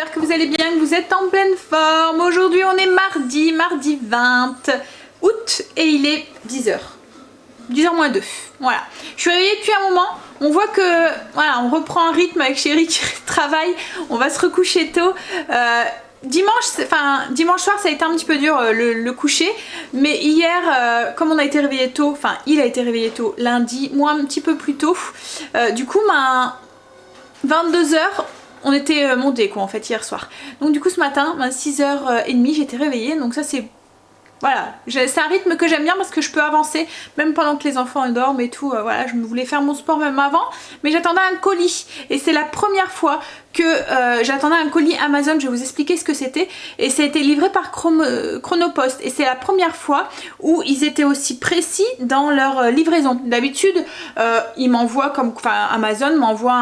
j'espère que vous allez bien, que vous êtes en pleine forme. Aujourd'hui on est mardi 20 août et il est 10h. 10h moins 2. Voilà. Je suis réveillée depuis un moment. On voit que voilà, on reprend un rythme avec Chérie qui travaille. On va se recoucher tôt. Dimanche soir ça a été un petit peu dur le coucher, mais hier comme on a été réveillé tôt, enfin il a été réveillé tôt lundi, moi un petit peu plus tôt, du coup 22h on était monté quoi en fait hier soir. Donc du coup ce matin 6h30 j'étais réveillée, donc ça c'est voilà, c'est un rythme que j'aime bien parce que je peux avancer même pendant que les enfants dorment et tout. Voilà, je voulais faire mon sport même avant, mais j'attendais un colis et c'est la première fois que j'attendais un colis Amazon. Je vais vous expliquer ce que c'était, et ça a été livré par Chronopost et c'est la première fois où ils étaient aussi précis dans leur livraison. D'habitude ils m'envoient comme, enfin Amazon m'envoie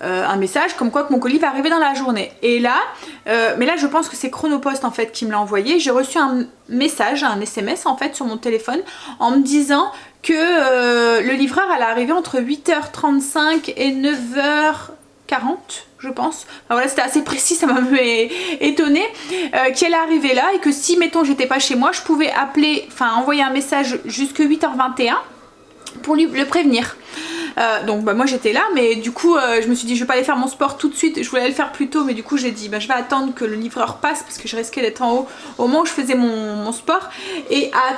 un message comme quoi que mon colis va arriver dans la journée, et là mais là je pense que c'est Chronopost en fait qui me l'a envoyé. J'ai reçu un message, un SMS en fait sur mon téléphone en me disant que le livreur allait arriver entre 8h35 et 9h40 je pense. Enfin, voilà, c'était assez précis, ça m'a étonnée qu'elle est arrivée là, et que si mettons j'étais pas chez moi, je pouvais appeler, enfin envoyer un message jusque 8h21 pour le prévenir. Donc bah, moi j'étais là, mais du coup je me suis dit je vais pas aller faire mon sport tout de suite, je voulais aller le faire plus tôt, mais du coup j'ai dit bah, je vais attendre que le livreur passe parce que je risquais d'être en haut au moment où je faisais mon sport. Et à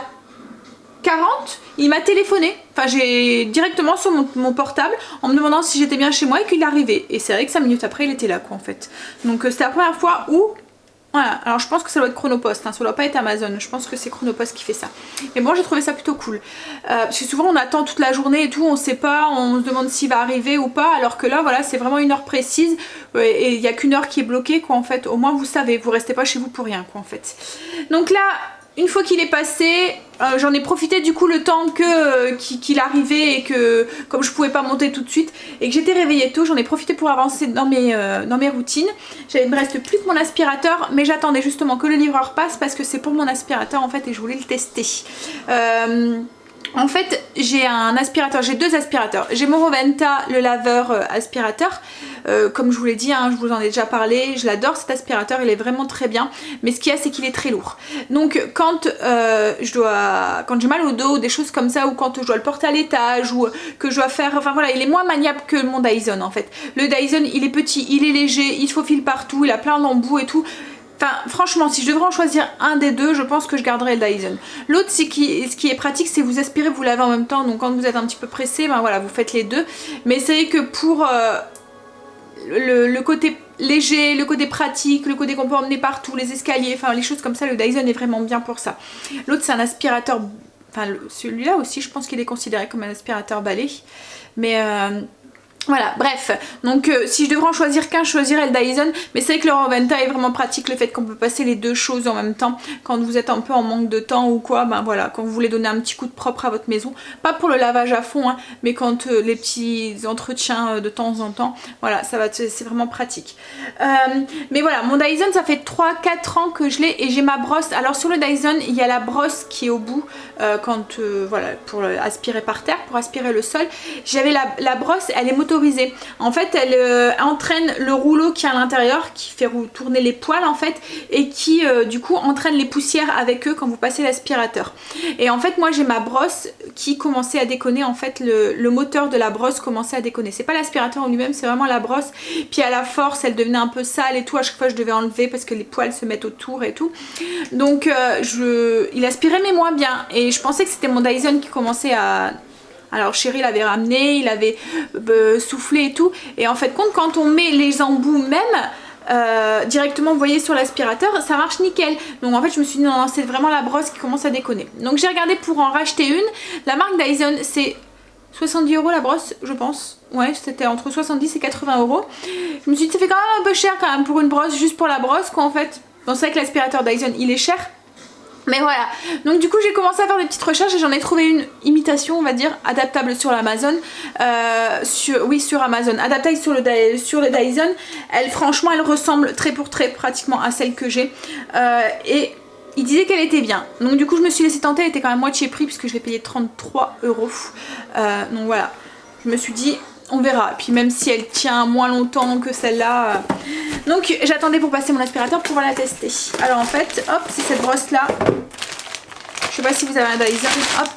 40 il m'a téléphoné, enfin j'ai directement sur mon portable en me demandant si j'étais bien chez moi et qu'il arrivait, et c'est vrai que 5 minutes après il était là quoi en fait. Donc c'était la première fois où voilà, alors je pense que ça doit être Chronopost, hein, ça doit pas être Amazon, je pense que c'est Chronopost qui fait ça. Mais bon, j'ai trouvé ça plutôt cool. Parce que souvent on attend toute la journée et tout, on sait pas, on se demande s'il va arriver ou pas, alors que là voilà, c'est vraiment une heure précise, et il n'y a qu'une heure qui est bloquée quoi en fait. Au moins vous savez, vous restez pas chez vous pour rien quoi en fait. Donc là, une fois qu'il est passé, j'en ai profité du coup le temps qu'il arrivait, et que comme je pouvais pas monter tout de suite et que j'étais réveillée tôt, j'en ai profité pour avancer dans mes routines. Il me reste plus que mon aspirateur, mais j'attendais justement que le livreur passe parce que c'est pour mon aspirateur en fait et je voulais le tester. En fait j'ai un aspirateur, j'ai deux aspirateurs. J'ai mon Roventa, le laveur aspirateur, comme je vous l'ai dit, hein, je vous en ai déjà parlé, je l'adore cet aspirateur, il est vraiment très bien, mais ce qu'il y a c'est qu'il est très lourd. Donc quand quand j'ai mal au dos, des choses comme ça, ou quand je dois le porter à l'étage, ou que je dois faire, enfin voilà, il est moins maniable que mon Dyson en fait. Le Dyson il est petit, il est léger, il se faufile partout, il a plein d'embouts et tout. Enfin, franchement, si je devrais en choisir un des deux, je pense que je garderais le Dyson. L'autre, ce qui est pratique, c'est vous aspirez, vous lavez en même temps. Donc quand vous êtes un petit peu pressé, ben voilà, vous faites les deux. Mais c'est vrai que pour le côté léger, le côté pratique, le côté qu'on peut emmener partout, les escaliers, enfin les choses comme ça, le Dyson est vraiment bien pour ça. L'autre, c'est un aspirateur, enfin celui-là aussi, je pense qu'il est considéré comme un aspirateur balai. Mais voilà, bref, donc si je devrais en choisir qu'un, je choisirais le Dyson, mais c'est vrai que le Roventa est vraiment pratique, le fait qu'on peut passer les deux choses en même temps quand vous êtes un peu en manque de temps ou quoi, ben voilà, quand vous voulez donner un petit coup de propre à votre maison, pas pour le lavage à fond, hein, mais quand les petits entretiens de temps en temps, voilà, ça va, c'est vraiment pratique. Mais voilà, mon Dyson, ça fait 3-4 ans que je l'ai, et j'ai ma brosse. Alors sur le Dyson, il y a la brosse qui est au bout, voilà, pour aspirer par terre, pour aspirer le sol. J'avais la brosse, elle est motorisée. En fait, elle entraîne le rouleau qui est à l'intérieur, qui fait tourner les poils en fait, et qui du coup entraîne les poussières avec eux quand vous passez l'aspirateur. Et en fait, moi j'ai ma brosse qui commençait à déconner, en fait le moteur de la brosse commençait à déconner. C'est pas l'aspirateur en lui-même, c'est vraiment la brosse. Puis à la force, elle devenait un peu sale et tout. À chaque fois, je devais enlever parce que les poils se mettent autour et tout. Donc il aspirait mais moins bien. Et je pensais que c'était mon Dyson qui commençait à... Alors Chérie l'avait ramené, il avait soufflé et tout. Et en fait, quand on met les embouts même directement, vous voyez, sur l'aspirateur, ça marche nickel. Donc en fait, je me suis dit non, c'est vraiment la brosse qui commence à déconner. Donc j'ai regardé pour en racheter une. La marque Dyson, c'est 70 € la brosse, je pense. Ouais, c'était entre 70 et 80 €. Je me suis dit ça fait quand même un peu cher quand même pour une brosse, juste pour la brosse quoi en fait. Bon, c'est vrai que l'aspirateur Dyson, il est cher. Mais voilà, donc du coup j'ai commencé à faire des petites recherches et j'en ai trouvé une imitation, on va dire, adaptable sur l'Amazon, sur Amazon, adaptable sur le Dyson. Franchement, elle ressemble trait pour trait pratiquement à celle que j'ai, et il disait qu'elle était bien. Donc du coup je me suis laissée tenter, elle était quand même moitié prix puisque je l'ai payé 33 €. Donc voilà, je me suis dit on verra. Puis même si elle tient moins longtemps que celle-là. Donc j'attendais pour passer mon aspirateur pour pouvoir la tester. Alors en fait, hop, c'est cette brosse là. Je sais pas si vous avez un Dyson, hop.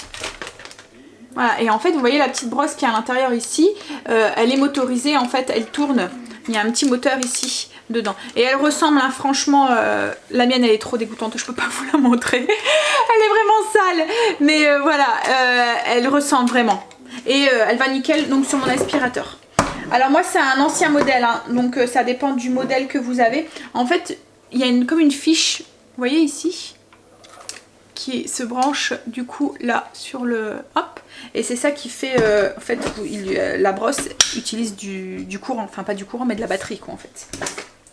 Voilà, et en fait vous voyez la petite brosse qui est à l'intérieur ici, elle est motorisée en fait, elle tourne. Il y a un petit moteur ici dedans. Et elle ressemble, hein, franchement, la mienne elle est trop dégoûtante, je peux pas vous la montrer. Elle est vraiment sale. Mais voilà, elle ressemble vraiment. Et elle va nickel donc sur mon aspirateur. Alors moi c'est un ancien modèle, hein, donc ça dépend du modèle que vous avez. En fait, il y a comme une fiche, vous voyez ici, qui se branche du coup là sur le hop, et c'est ça qui fait en fait la brosse utilise du courant, enfin pas du courant mais de la batterie quoi en fait.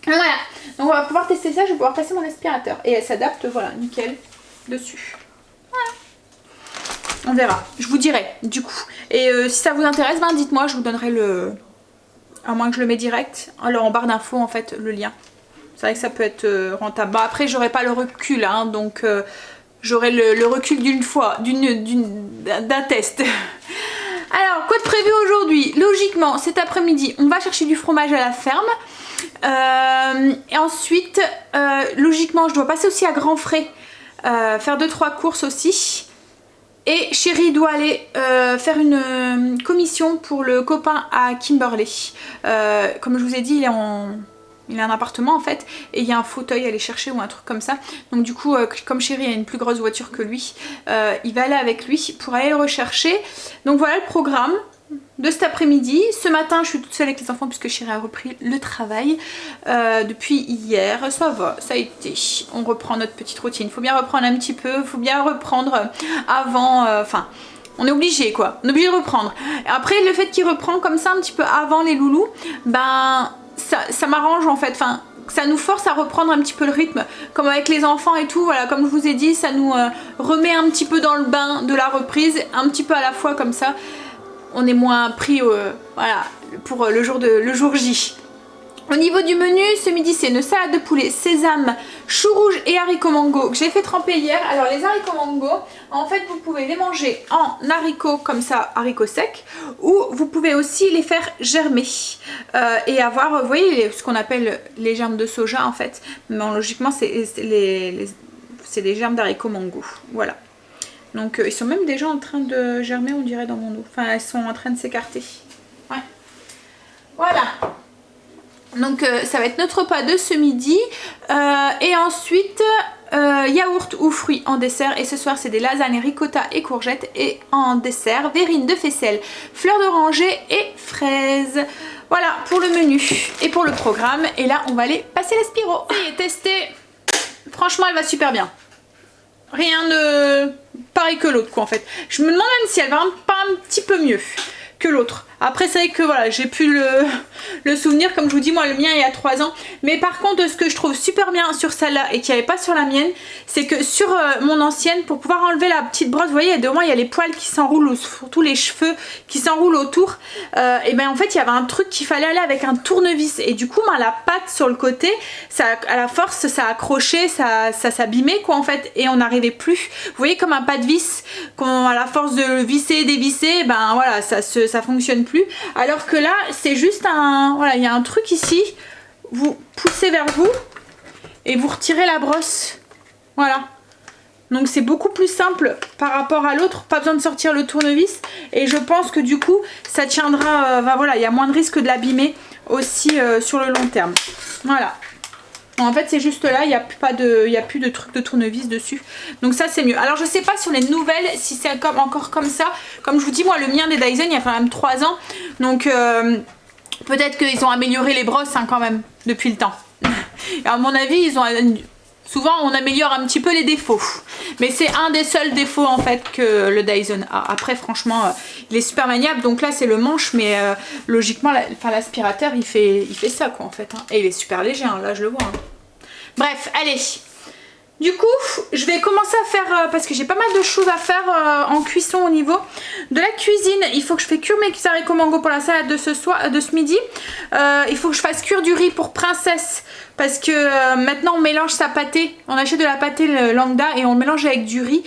Voilà, donc on va pouvoir tester ça, je vais pouvoir passer mon aspirateur et elle s'adapte, voilà, nickel dessus. Voilà. On verra, je vous dirai du coup. Et si ça vous intéresse, ben dites-moi, je vous donnerai le, à moins que je le mets direct, alors en barre d'infos en fait le lien. C'est vrai que ça peut être rentable. Bon, après j'aurai pas le recul, hein, donc j'aurai le recul d'une fois, d'un test. Alors, quoi de prévu aujourd'hui? Logiquement, cet après-midi, on va chercher du fromage à la ferme. Et ensuite, logiquement, je dois passer aussi à Grand Frais, faire 2-3 courses aussi. Et Chérie doit aller faire une commission pour le copain à Kimberley. Comme je vous ai dit, il a un appartement en fait, et il y a un fauteuil à aller chercher ou un truc comme ça. Donc du coup, comme Chérie a une plus grosse voiture que lui, il va aller avec lui pour aller le rechercher. Donc voilà le programme de cet après-midi. Ce matin, je suis toute seule avec les enfants puisque Chérie a repris le travail depuis hier. Ça va, ça a été. On reprend notre petite routine. Il faut bien reprendre un petit peu, il faut bien reprendre avant... Enfin... on est obligé quoi, on est obligé de reprendre. Après le fait qu'il reprend comme ça un petit peu avant les loulous, ben ça m'arrange en fait, enfin ça nous force à reprendre un petit peu le rythme, comme avec les enfants et tout, voilà, comme je vous ai dit, ça nous remet un petit peu dans le bain de la reprise, un petit peu à la fois, comme ça on est moins pris voilà, pour le jour J. Au niveau du menu, ce midi c'est une salade de poulet, sésame, chou rouge et haricots mango que j'ai fait tremper hier. Alors les haricots mango, en fait vous pouvez les manger en haricots comme ça, haricots secs, ou vous pouvez aussi les faire germer et avoir, vous voyez, ce qu'on appelle les germes de soja en fait. Mais logiquement c'est des germes d'haricots mango, voilà. Donc ils sont même déjà en train de germer, on dirait, dans mon eau. Enfin, ils sont en train de s'écarter. Ouais. Voilà. Donc ça va être notre repas de ce midi. Et ensuite, yaourt ou fruits en dessert. Et ce soir, c'est des lasagnes ricotta et courgettes. Et en dessert, verrine de faisselle, fleurs d'oranger et fraises. Voilà pour le menu et pour le programme. Et là, on va aller passer l'aspiro. Et tester. Franchement, elle va super bien. Rien de pareil que l'autre quoi en fait. Je me demande même si elle va pas un petit peu mieux que l'autre. Après c'est vrai que voilà, j'ai pu le souvenir, comme je vous dis, moi le mien il y a 3 ans. Mais par contre ce que je trouve super bien sur celle-là et qu'il n'y avait pas sur la mienne, c'est que sur mon ancienne, pour pouvoir enlever la petite brosse, vous voyez, de moins il y a les poils qui s'enroulent, surtout les cheveux qui s'enroulent autour. Et ben en fait il y avait un truc qu'il fallait aller avec un tournevis. Et du coup ben, la patte sur le côté, ça, à la force ça accrochait, ça s'abîmait quoi en fait. Et on n'arrivait plus. Vous voyez comme un pas de vis, à la force de visser, dévisser, ben voilà, ça fonctionne plus. Alors que là c'est juste un, voilà, il y a un truc ici, vous poussez vers vous et vous retirez la brosse, voilà. Donc c'est beaucoup plus simple par rapport à l'autre, pas besoin de sortir le tournevis. Et je pense que du coup ça tiendra, ben voilà, il y a moins de risque de l'abîmer aussi sur le long terme. Voilà. En fait c'est juste là, il n'y a plus de truc de tournevis dessus. Donc ça c'est mieux. Alors je sais pas sur les nouvelles si c'est encore comme ça. Comme je vous dis, moi le mien des Dyson il y a quand même 3 ans. Donc peut-être qu'ils ont amélioré les brosses hein, quand même depuis le temps. Et à mon avis ils ont... Souvent on améliore un petit peu les défauts. Mais c'est un des seuls défauts en fait que le Dyson a. Après franchement il est super maniable. Donc là c'est le manche, mais logiquement l'aspirateur il fait ça quoi en fait. Hein. Et il est super léger, hein, là je le vois. Hein. Bref, allez. Du coup je vais commencer à faire, parce que j'ai pas mal de choses à faire en cuisson au niveau de la cuisine. Il faut que je fasse cuire mes haricots mango pour la salade de ce midi. Il faut que je fasse cuire du riz pour Princesse. Parce que maintenant on mélange sa pâtée. On achète de la pâtée lambda et on le mélange avec du riz.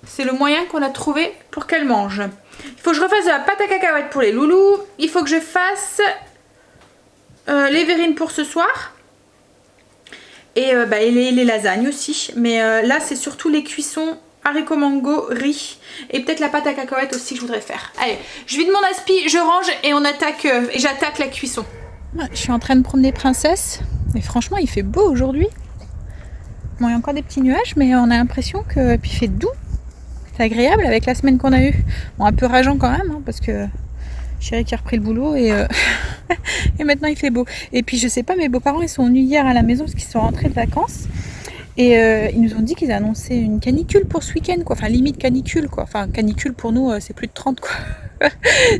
C'est le moyen qu'on a trouvé pour qu'elle mange. Il faut que je refasse de la pâte à cacahuètes pour les loulous. Il faut que je fasse les verrines pour ce soir. Et les lasagnes aussi. Mais là, c'est surtout les cuissons haricots mango, riz. Et peut-être la pâte à cacahuètes aussi que je voudrais faire. Allez, je vide mon aspi, je range et on attaque. Et j'attaque la cuisson. Je suis en train de promener Princesse. Mais franchement, il fait beau aujourd'hui. Bon, il y a encore des petits nuages, mais on a l'impression que... Et puis il fait doux. C'est agréable avec la semaine qu'on a eue. Bon, un peu rageant quand même, hein, parce que chéri qui a repris le boulot et, et maintenant il fait beau. Et puis je sais pas, mes beaux-parents ils sont venus hier à la maison parce qu'ils sont rentrés de vacances. Et ils nous ont dit qu'ils annonçaient une canicule pour ce week-end, quoi. Enfin, limite canicule, quoi. Enfin, canicule pour nous, c'est plus de 30, quoi.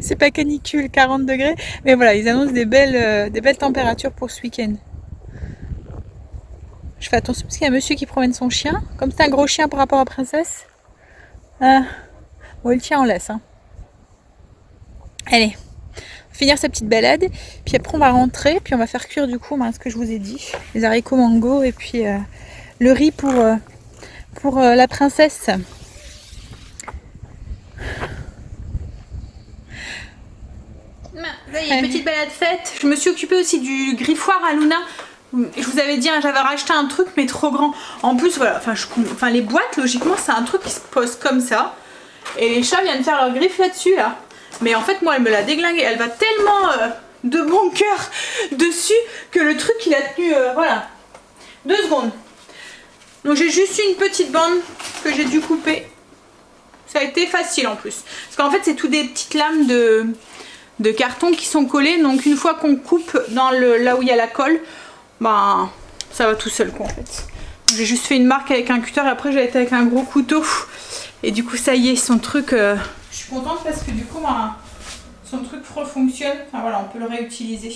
C'est pas canicule, 40 degrés. Mais voilà, ils annoncent des belles températures pour ce week-end. Je fais attention parce qu'il y a un monsieur qui promène son chien. Comme c'est un gros chien par rapport à Princesse. Bon, il tient en laisse. Hein. Allez, on va finir sa petite balade. Puis après, on va rentrer. Puis on va faire cuire du coup ce que je vous ai dit. Les haricots mango et puis le riz pour la Princesse. Ça y est, petite balade faite. Je me suis occupée aussi du griffoir à Luna. Je vous avais dit, hein, j'avais racheté un truc mais trop grand. En plus, voilà, les boîtes, logiquement, c'est un truc qui se pose comme ça. Et les chats viennent faire leur griffe là-dessus, là. Mais en fait, moi, elle me l'a déglingué. Elle va tellement de bon cœur dessus que le truc, il a tenu, voilà, 2 secondes. Donc j'ai juste une petite bande que j'ai dû couper. Ça a été facile en plus. Parce qu'en fait, c'est tout des petites lames de carton qui sont collées. Donc une fois qu'on coupe dans là où il y a la colle, ben ça va tout seul quoi en fait. J'ai juste fait une marque avec un cutter et après j'ai été avec un gros couteau. Et du coup ça y est, son truc, je suis contente parce que du coup son truc fonctionne. Enfin voilà, on peut le réutiliser.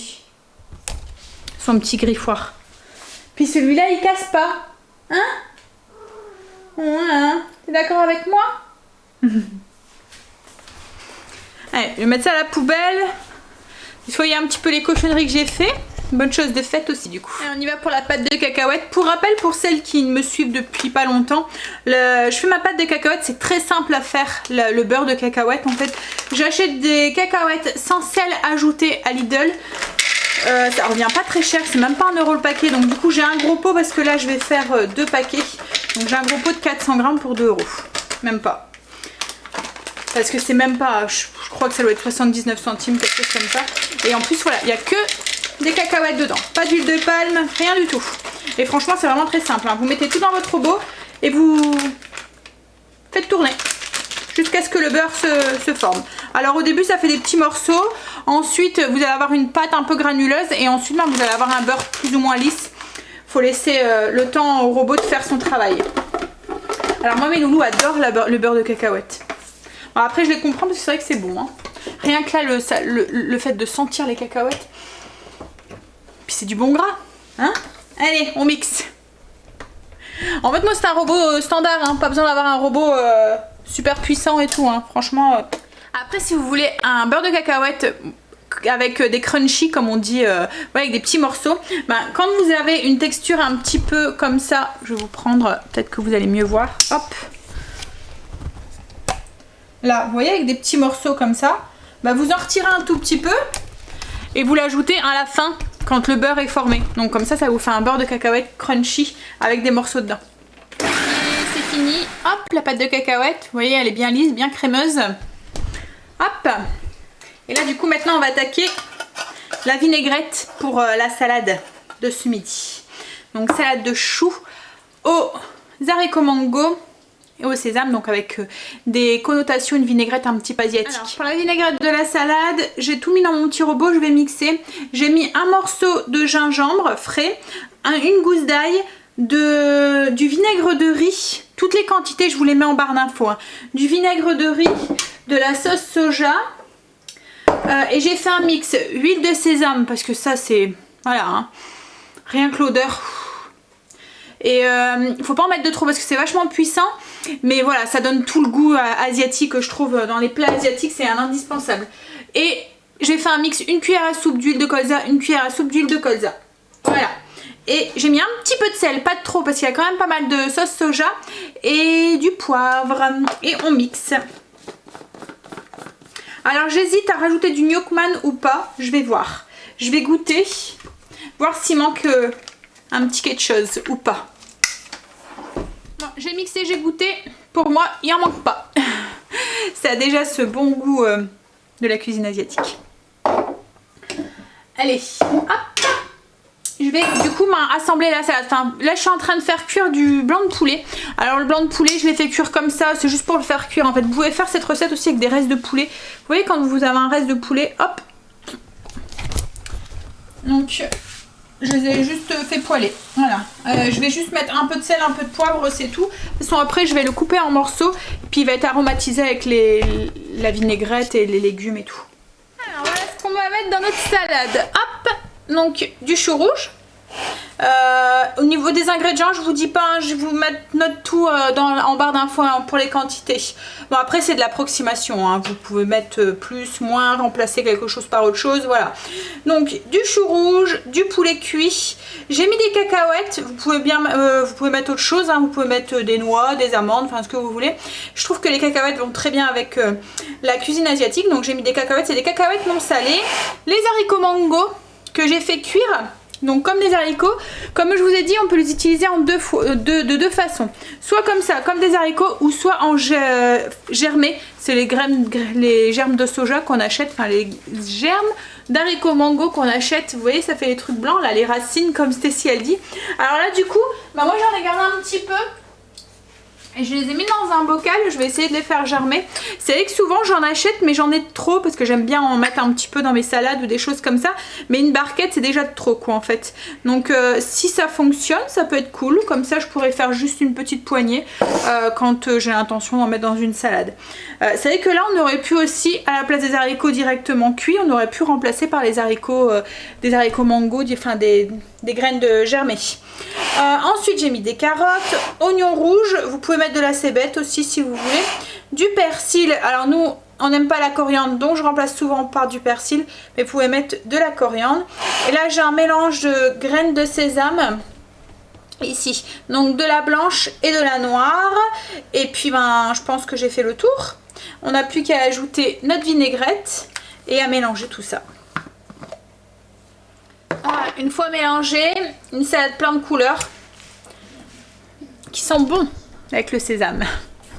Son petit griffoir. Puis celui-là il casse pas. Hein? Ouais, t'es d'accord avec moi? Allez, je vais mettre ça à la poubelle. Il faut y un petit peu les cochonneries que j'ai fait. Bonne chose de faite aussi du coup. Et on y va pour la pâte de cacahuètes. Pour rappel, pour celles qui me suivent depuis pas longtemps, je fais ma pâte de cacahuètes, c'est très simple à faire, le beurre de cacahuètes en fait. J'achète des cacahuètes sans sel ajouté à Lidl. Ça revient pas très cher, c'est même pas 1 € le paquet. Donc du coup j'ai un gros pot parce que là je vais faire 2 paquets. Donc j'ai un gros pot de 400 grammes pour 2 €. Même pas. Parce que c'est même pas, je crois que ça doit être 79 centimes, quelque chose comme ça. Et en plus voilà, il n'y a que des cacahuètes dedans. Pas d'huile de palme, rien du tout. Et franchement c'est vraiment très simple. Hein. Vous mettez tout dans votre robot et vous faites tourner. Jusqu'à ce que le beurre se forme. Alors au début ça fait des petits morceaux. Ensuite vous allez avoir une pâte un peu granuleuse. Et ensuite vous allez avoir un beurre plus ou moins lisse. Faut laisser le temps au robot de faire son travail. Alors moi mes loulous adorent le beurre de cacahuète. Bon, après je les comprends parce que c'est vrai que c'est bon. Hein. Rien que là le fait de sentir les cacahuètes. Puis c'est du bon gras. Hein? Allez on mixe. En fait moi c'est un robot standard. Hein. Pas besoin d'avoir un robot super puissant et tout. Hein. Franchement. Après si vous voulez un beurre de cacahuète avec des crunchy comme on dit, ouais, avec des petits morceaux, quand vous avez une texture un petit peu comme ça, je vais vous prendre, peut-être que vous allez mieux voir, hop, là vous voyez avec des petits morceaux comme ça, vous en retirez un tout petit peu et vous l'ajoutez à la fin quand le beurre est formé. Donc comme ça vous fait un beurre de cacahuète crunchy avec des morceaux dedans. Et c'est fini, hop, la pâte de cacahuète, vous voyez elle est bien lisse, bien crémeuse, hop. Et là du coup maintenant on va attaquer la vinaigrette pour la salade de ce midi. Donc salade de choux aux haricots mango et au sésame, donc avec des connotations, une vinaigrette un petit peu asiatique. Alors, pour la vinaigrette de la salade, j'ai tout mis dans mon petit robot, je vais mixer. J'ai mis un morceau de gingembre frais, une gousse d'ail, du vinaigre de riz, toutes les quantités je vous les mets en barre d'infos, hein. Du vinaigre de riz, de la sauce soja. Et j'ai fait un mix huile de sésame parce que ça c'est voilà hein, rien que l'odeur et il faut pas en mettre de trop parce que c'est vachement puissant mais voilà ça donne tout le goût asiatique je trouve dans les plats asiatiques c'est un indispensable. Et j'ai fait un mix, une cuillère à soupe d'huile de colza, une cuillère à soupe d'huile de colza, voilà. Et j'ai mis un petit peu de sel, pas de trop parce qu'il y a quand même pas mal de sauce soja et du poivre et on mixe. Alors j'hésite à rajouter du Gnocchman ou pas, je vais voir. Je vais goûter, voir s'il manque un petit quelque chose ou pas. Bon, j'ai mixé, j'ai goûté, pour moi il en manque pas. Ça a déjà ce bon goût de la cuisine asiatique. Allez, hop. Je vais du coup assembler la salade. Enfin, là je suis en train de faire cuire du blanc de poulet. Alors le blanc de poulet je l'ai fait cuire comme ça, c'est juste pour le faire cuire en fait. Vous pouvez faire cette recette aussi avec des restes de poulet. Vous voyez quand vous avez un reste de poulet, hop. Donc je les ai juste fait poêler. Voilà. Je vais juste mettre un peu de sel, un peu de poivre, c'est tout. De toute façon après je vais le couper en morceaux. Puis il va être aromatisé avec la vinaigrette et les légumes et tout. Alors voilà ce qu'on va mettre dans notre salade. Hop. Donc du chou rouge. Au niveau des ingrédients, je vous dis pas, hein, je vous note tout en barre d'infos pour les quantités. Bon après c'est de l'approximation, hein, vous pouvez mettre plus, moins, remplacer quelque chose par autre chose, voilà. Donc du chou rouge, du poulet cuit, j'ai mis des cacahuètes, vous pouvez mettre autre chose, hein, vous pouvez mettre des noix, des amandes, enfin ce que vous voulez. Je trouve que les cacahuètes vont très bien avec la cuisine asiatique, donc j'ai mis des cacahuètes, c'est des cacahuètes non salées. Les haricots mango que j'ai fait cuire. Donc comme des haricots, comme je vous ai dit, on peut les utiliser de deux façons. Soit comme ça, comme des haricots, ou soit en germés. C'est les germes de soja qu'on achète, enfin les germes d'haricots mango qu'on achète. Vous voyez, ça fait les trucs blancs, là, les racines, comme Stécie elle dit. Alors là, du coup, moi j'en ai gardé un petit peu. Et je les ai mis dans un bocal, je vais essayer de les faire germer. C'est vrai que souvent j'en achète mais j'en ai trop parce que j'aime bien en mettre un petit peu dans mes salades ou des choses comme ça. Mais une barquette c'est déjà trop quoi en fait. Donc si ça fonctionne ça peut être cool. Comme ça je pourrais faire juste une petite poignée quand j'ai l'intention d'en mettre dans une salade. C'est vrai que là on aurait pu aussi à la place des haricots directement cuits, on aurait pu remplacer par les haricots, des haricots mango, enfin des graines de germées. Ensuite j'ai mis des carottes, oignons rouges, vous pouvez mettre de la cébette aussi si vous voulez, du persil. Alors nous on n'aime pas la coriandre donc je remplace souvent par du persil, mais vous pouvez mettre de la coriandre. Et là j'ai un mélange de graines de sésame ici, donc de la blanche et de la noire. Et puis je pense que j'ai fait le tour. On n'a plus qu'à ajouter notre vinaigrette et à mélanger tout ça. Voilà, une fois mélangé, une salade plein de couleurs qui sent bon avec le sésame.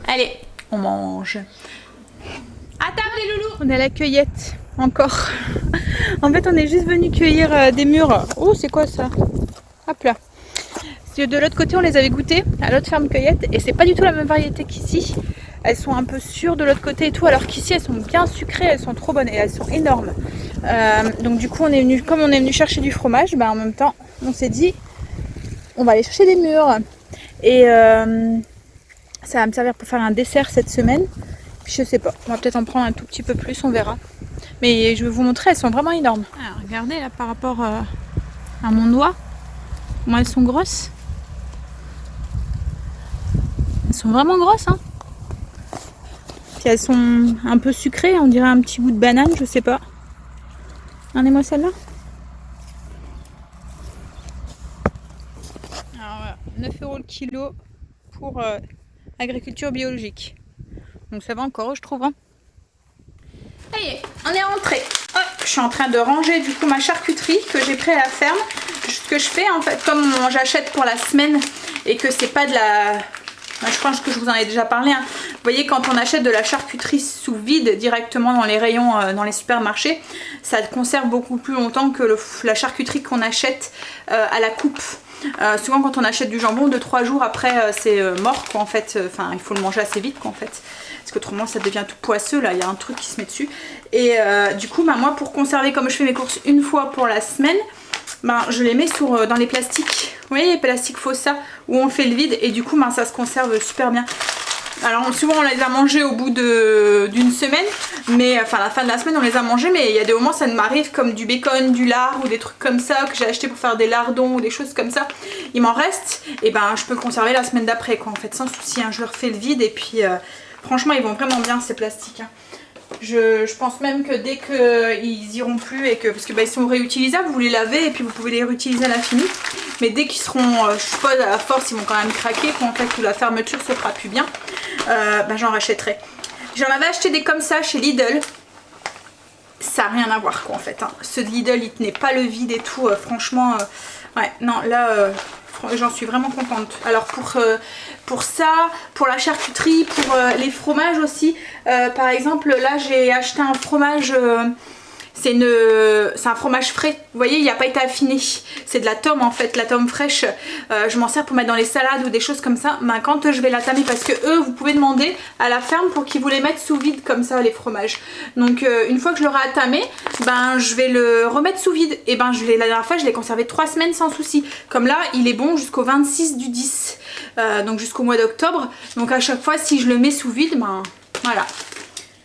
Allez, on mange. À table les loulous. On est à la cueillette encore. En fait on est juste venu cueillir des mûres. Oh c'est quoi ça? Hop là. De l'autre côté on les avait goûtées à l'autre ferme cueillette et c'est pas du tout la même variété qu'ici. Elles sont un peu sûres de l'autre côté et tout, alors qu'ici elles sont bien sucrées, elles sont trop bonnes et elles sont énormes. Donc du coup comme on est venu chercher du fromage, en même temps on s'est dit on va aller chercher des mûres. Et ça va me servir pour faire un dessert cette semaine. Puis je sais pas, on va peut-être en prendre un tout petit peu plus, on verra. Mais je vais vous montrer, elles sont vraiment énormes. Alors, regardez là par rapport à mon doigt, comment elles sont grosses. Elles sont vraiment grosses hein. Puis elles sont un peu sucrées, on dirait un petit bout de banane, je sais pas. Regardez-moi celle-là. Alors voilà, 9 € le kilo pour agriculture biologique. Donc ça va encore, je trouve. Hein. Ça y est, on est rentré. Hop, je suis en train de ranger du coup ma charcuterie que j'ai pris à la ferme. Ce que je fais en fait, comme j'achète pour la semaine et que c'est pas de la... Je pense que je vous en ai déjà parlé. Hein. Vous voyez, quand on achète de la charcuterie sous vide directement dans les rayons, dans les supermarchés, ça conserve beaucoup plus longtemps que la charcuterie qu'on achète à la coupe. Souvent quand on achète du jambon, 2-3 jours après c'est mort quoi en fait. Enfin il faut le manger assez vite quoi en fait. Parce qu'autrement ça devient tout poisseux là, il y a un truc qui se met dessus. Et du coup moi pour conserver, comme je fais mes courses une fois pour la semaine, je les mets dans les plastiques. Vous voyez les plastiques Fossa où on fait le vide et du coup ça se conserve super bien. Alors souvent on les a mangés au bout d'une semaine, mais enfin à la fin de la semaine on les a mangés, mais il y a des moments ça m'arrive comme du bacon, du lard ou des trucs comme ça que j'ai acheté pour faire des lardons ou des choses comme ça. Il m'en reste et je peux le conserver la semaine d'après quoi en fait sans souci. Hein. Je leur fais le vide et puis franchement ils vont vraiment bien ces plastiques. Hein. Je pense même que dès qu'ils iront plus et que parce que ils sont réutilisables, vous les lavez et puis vous pouvez les réutiliser à l'infini. Mais dès qu'ils seront, je suppose à la force, ils vont quand même craquer. Quand en fait la fermeture se fera plus bien, j'en rachèterai. J'en avais acheté des comme ça chez Lidl. ça n'a rien à voir quoi en fait. Hein. Ceux de Lidl, ils tenaient pas le vide et tout. Franchement, ouais, non, là, j'en suis vraiment contente. Alors pour ça, pour la charcuterie, pour les fromages aussi, par exemple, là, j'ai acheté un fromage... c'est un fromage frais, vous voyez, il n'a pas été affiné. C'est de la tome en fait, la tome fraîche. Je m'en sers pour mettre dans les salades ou des choses comme ça. Ben, quand je vais la tamer, parce que eux, vous pouvez demander à la ferme pour qu'ils vous les mettent sous vide comme ça, les fromages. Donc une fois que je l'aurai attamé, ben, je vais le remettre sous vide. Et ben la dernière fois, je l'ai conservé 3 semaines sans souci. Comme là, il est bon jusqu'au 26 du 10. Donc jusqu'au mois d'octobre. Donc à chaque fois, si je le mets sous vide, ben voilà.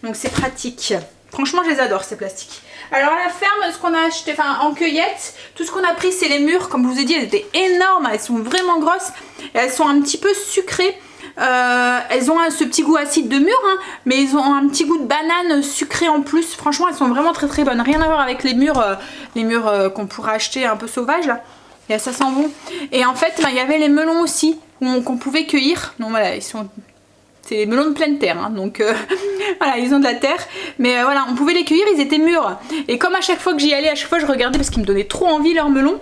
Donc c'est pratique. Franchement, je les adore ces plastiques. Alors à la ferme, ce qu'on a acheté, enfin en cueillette, tout ce qu'on a pris c'est les mûres. Comme je vous ai dit, elles étaient énormes, elles sont vraiment grosses. Et elles sont un petit peu sucrées. Elles ont ce petit goût acide de mûre, hein, mais elles ont un petit goût de banane sucré en plus. Franchement, elles sont vraiment très très bonnes. Rien à voir avec les mûres qu'on pourrait acheter un peu sauvages là. Et ça sent bon. Et en fait, il y avait les melons aussi qu'on pouvait cueillir. Donc voilà, ils sont... C'est les melons de pleine terre, hein, donc voilà, ils ont de la terre. Mais voilà, on pouvait les cueillir, ils étaient mûrs. Et comme à chaque fois que j'y allais, à chaque fois je regardais parce qu'ils me donnaient trop envie leurs melons.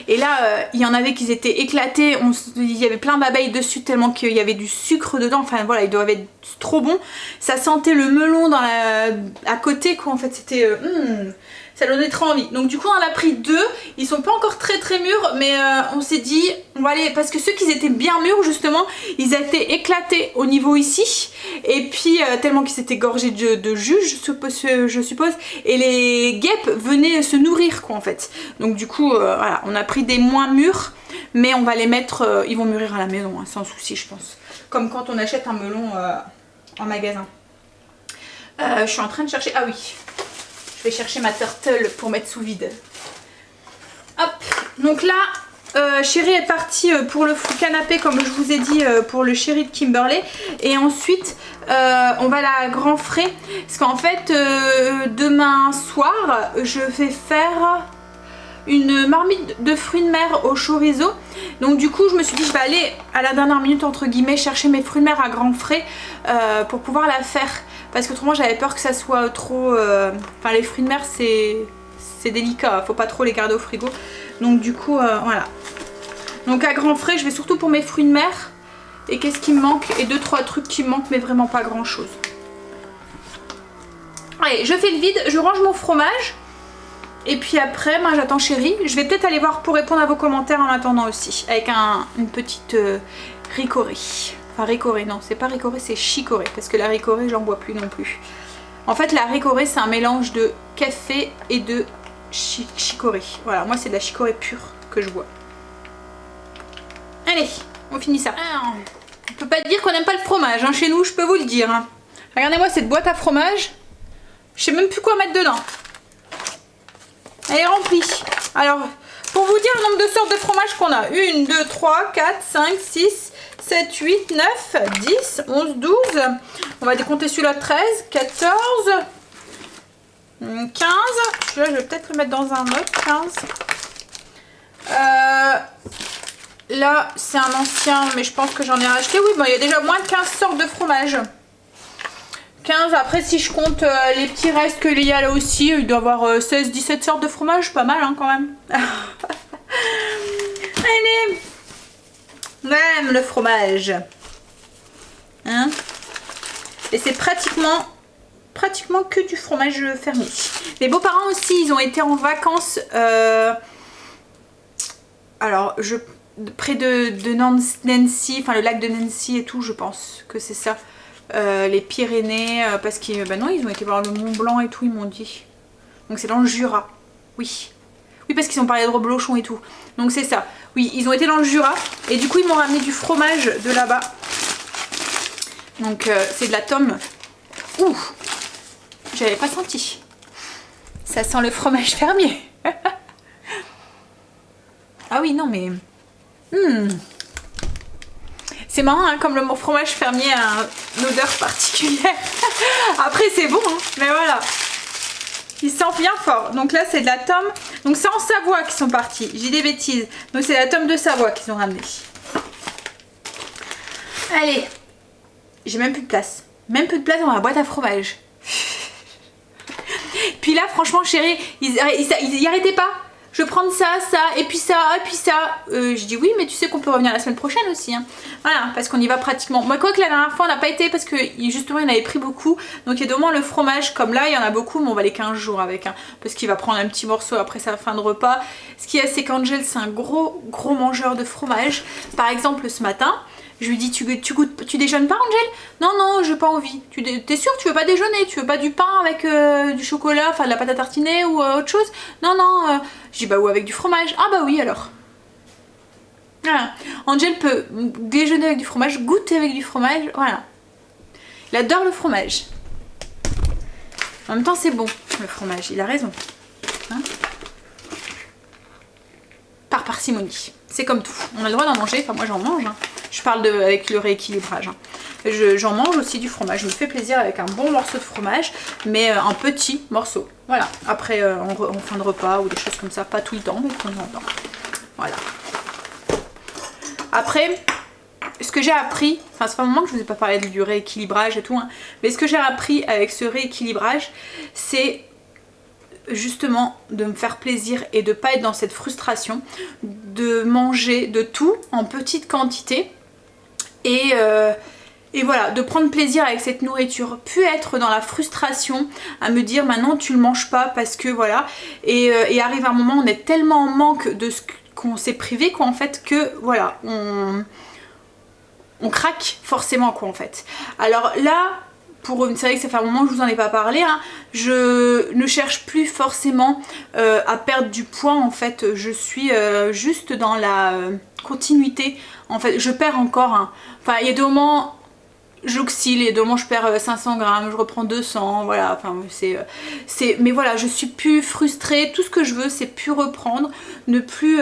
Et là, il y en avait qui étaient éclatés, il y avait plein d'abeilles dessus tellement qu'il y avait du sucre dedans. Enfin voilà, ils doivent être trop bons. Ça sentait le melon à côté quoi, en fait c'était... ça donnait trop envie. Donc du coup on en a pris 2. Ils sont pas encore très très mûrs, mais on s'est dit on va aller, parce que ceux qui étaient bien mûrs justement, ils étaient éclatés au niveau ici. Et puis tellement qu'ils étaient gorgés de jus je suppose. Et les guêpes venaient se nourrir quoi en fait. Donc du coup voilà, on a pris des moins mûrs, mais on va les mettre, ils vont mûrir à la maison hein, sans souci je pense. Comme quand on achète un melon en magasin. Je suis en train de chercher, ah oui. Je vais chercher ma turtle pour mettre sous vide. Hop, donc là, Chérie est partie pour le canapé comme je vous ai dit pour le Chéri de Kimberley. Et ensuite, on va à la Grand Frais. Parce qu'en fait, demain soir, je vais faire une marmite de fruits de mer au chorizo. Donc du coup, je me suis dit, je vais aller à la dernière minute, entre guillemets, chercher mes fruits de mer à Grand Frais pour pouvoir la faire. Parce qu'autrement j'avais peur que ça soit trop... Enfin les fruits de mer c'est délicat, faut pas trop les garder au frigo. Donc du coup voilà. Donc à Grand Frais je vais surtout pour mes fruits de mer. Et qu'est-ce qui me manque? Et 2-3 trucs qui me manquent mais vraiment pas grand chose. Allez, je fais le vide, je range mon fromage. Et puis après, moi j'attends Chérie. Je vais peut-être aller voir pour répondre à vos commentaires en attendant aussi. Avec une petite ricorée. Enfin ricorée, non c'est pas ricorée, c'est chicorée. Parce que la ricorée j'en bois plus non plus. En fait la ricorée c'est un mélange de café et de chicorée. Voilà, moi c'est de la chicorée pure que je bois. Allez, on finit ça. On peut pas dire qu'on n'aime pas le fromage hein, chez nous, je peux vous le dire. Hein. Regardez-moi cette boîte à fromage. Je sais même plus quoi mettre dedans. Elle est remplie. Alors, pour vous dire le nombre de sortes de fromage qu'on a. 1, 2, 3, 4, 5, 6, 7, 8, 9, 10, 11, 12. On va décompter celui-là 13, 14, 15. Celui-là, je vais peut-être le mettre dans un autre. 15. Là, c'est un ancien, mais je pense que j'en ai racheté. Oui, bon, il y a déjà moins de 15 sortes de fromage. 15, après si je compte les petits restes qu'il y a là aussi, il doit y avoir 16-17 sortes de fromage, pas mal hein, quand même. Allez, on aime le fromage. Hein? Et c'est pratiquement que du fromage fermier. Mes beaux-parents aussi, ils ont été en vacances, alors près de Nancy, enfin le lac de Nancy et tout, je pense que c'est ça. Les Pyrénées, parce qu'ils non, ils ont été voir le Mont Blanc et tout, ils m'ont dit. Donc c'est dans le Jura. Oui. Oui, parce qu'ils ont parlé de reblochon et tout. Donc c'est ça. Oui, ils ont été dans le Jura. Et du coup, ils m'ont ramené du fromage de là-bas. Donc c'est de la tome. Ouh, j'avais pas senti. Ça sent le fromage fermier. Ah oui, non mais... C'est marrant, hein, comme le fromage fermier a une odeur particulière. Après, c'est bon, hein, mais voilà. Il sent bien fort. Donc là, c'est de la tome. Donc c'est en Savoie qu'ils sont partis. J'ai des bêtises. Donc c'est la tome de Savoie qu'ils ont ramené. Allez. J'ai même plus de place. Même plus de place dans ma boîte à fromage. Puis là franchement chérie, ils y arrêtaient pas. Je vais prendre ça, ça, et puis ça, et puis ça. Je dis oui, mais tu sais qu'on peut revenir la semaine prochaine aussi. Hein. Voilà, parce qu'on y va pratiquement. Moi, quoi que la dernière fois, on n'a pas été parce que justement, il en avait pris beaucoup. Donc, il y a au moins le fromage, comme là, il y en a beaucoup, mais on va les 15 jours avec. Hein, parce qu'il va prendre un petit morceau après sa fin de repas. Ce qu'il y a, c'est qu'Angel, c'est un gros mangeur de fromage. Par exemple, ce matin, je lui dis tu déjeunes pas, Angel? Non, non, j'ai pas envie. T'es sûre que tu veux pas déjeuner? Tu veux pas du pain avec du chocolat, enfin de la pâte à tartiner ou autre chose? Non, non. Je dis bah ou avec du fromage. Ah bah oui alors. Voilà. Angel peut déjeuner avec du fromage, goûter avec du fromage, voilà. Il adore le fromage. En même temps c'est bon le fromage, il a raison. Hein, par parcimonie. C'est comme tout. On a le droit d'en manger, enfin moi j'en mange. Hein. Je parle avec le rééquilibrage. Hein. J'en mange aussi du fromage. Je me fais plaisir avec un bon morceau de fromage, mais un petit morceau. Voilà. Après en fin de repas ou des choses comme ça, pas tout le temps, mais de temps en temps. Voilà. Après, ce que j'ai appris, enfin c'est pas un moment que je vous ai pas parlé du rééquilibrage et tout, hein, mais ce que j'ai appris avec ce rééquilibrage, c'est justement de me faire plaisir et de pas être dans cette frustration, de manger de tout en petite quantité et voilà, de prendre plaisir avec cette nourriture, puis être dans la frustration à me dire maintenant tu le manges pas parce que voilà, et arrive un moment où on est tellement en manque de ce qu'on s'est privé quoi en fait que voilà, on craque forcément quoi en fait. Alors là, c'est vrai que ça fait un moment que je vous en ai pas parlé, hein, je ne cherche plus forcément à perdre du poids en fait, je suis juste dans la continuité en fait, je perds encore, hein. Enfin il y a des moments j'oscille, et demain je perds 500 grammes, je reprends 200, voilà, enfin mais voilà, je suis plus frustrée, tout ce que je veux c'est plus reprendre, ne plus,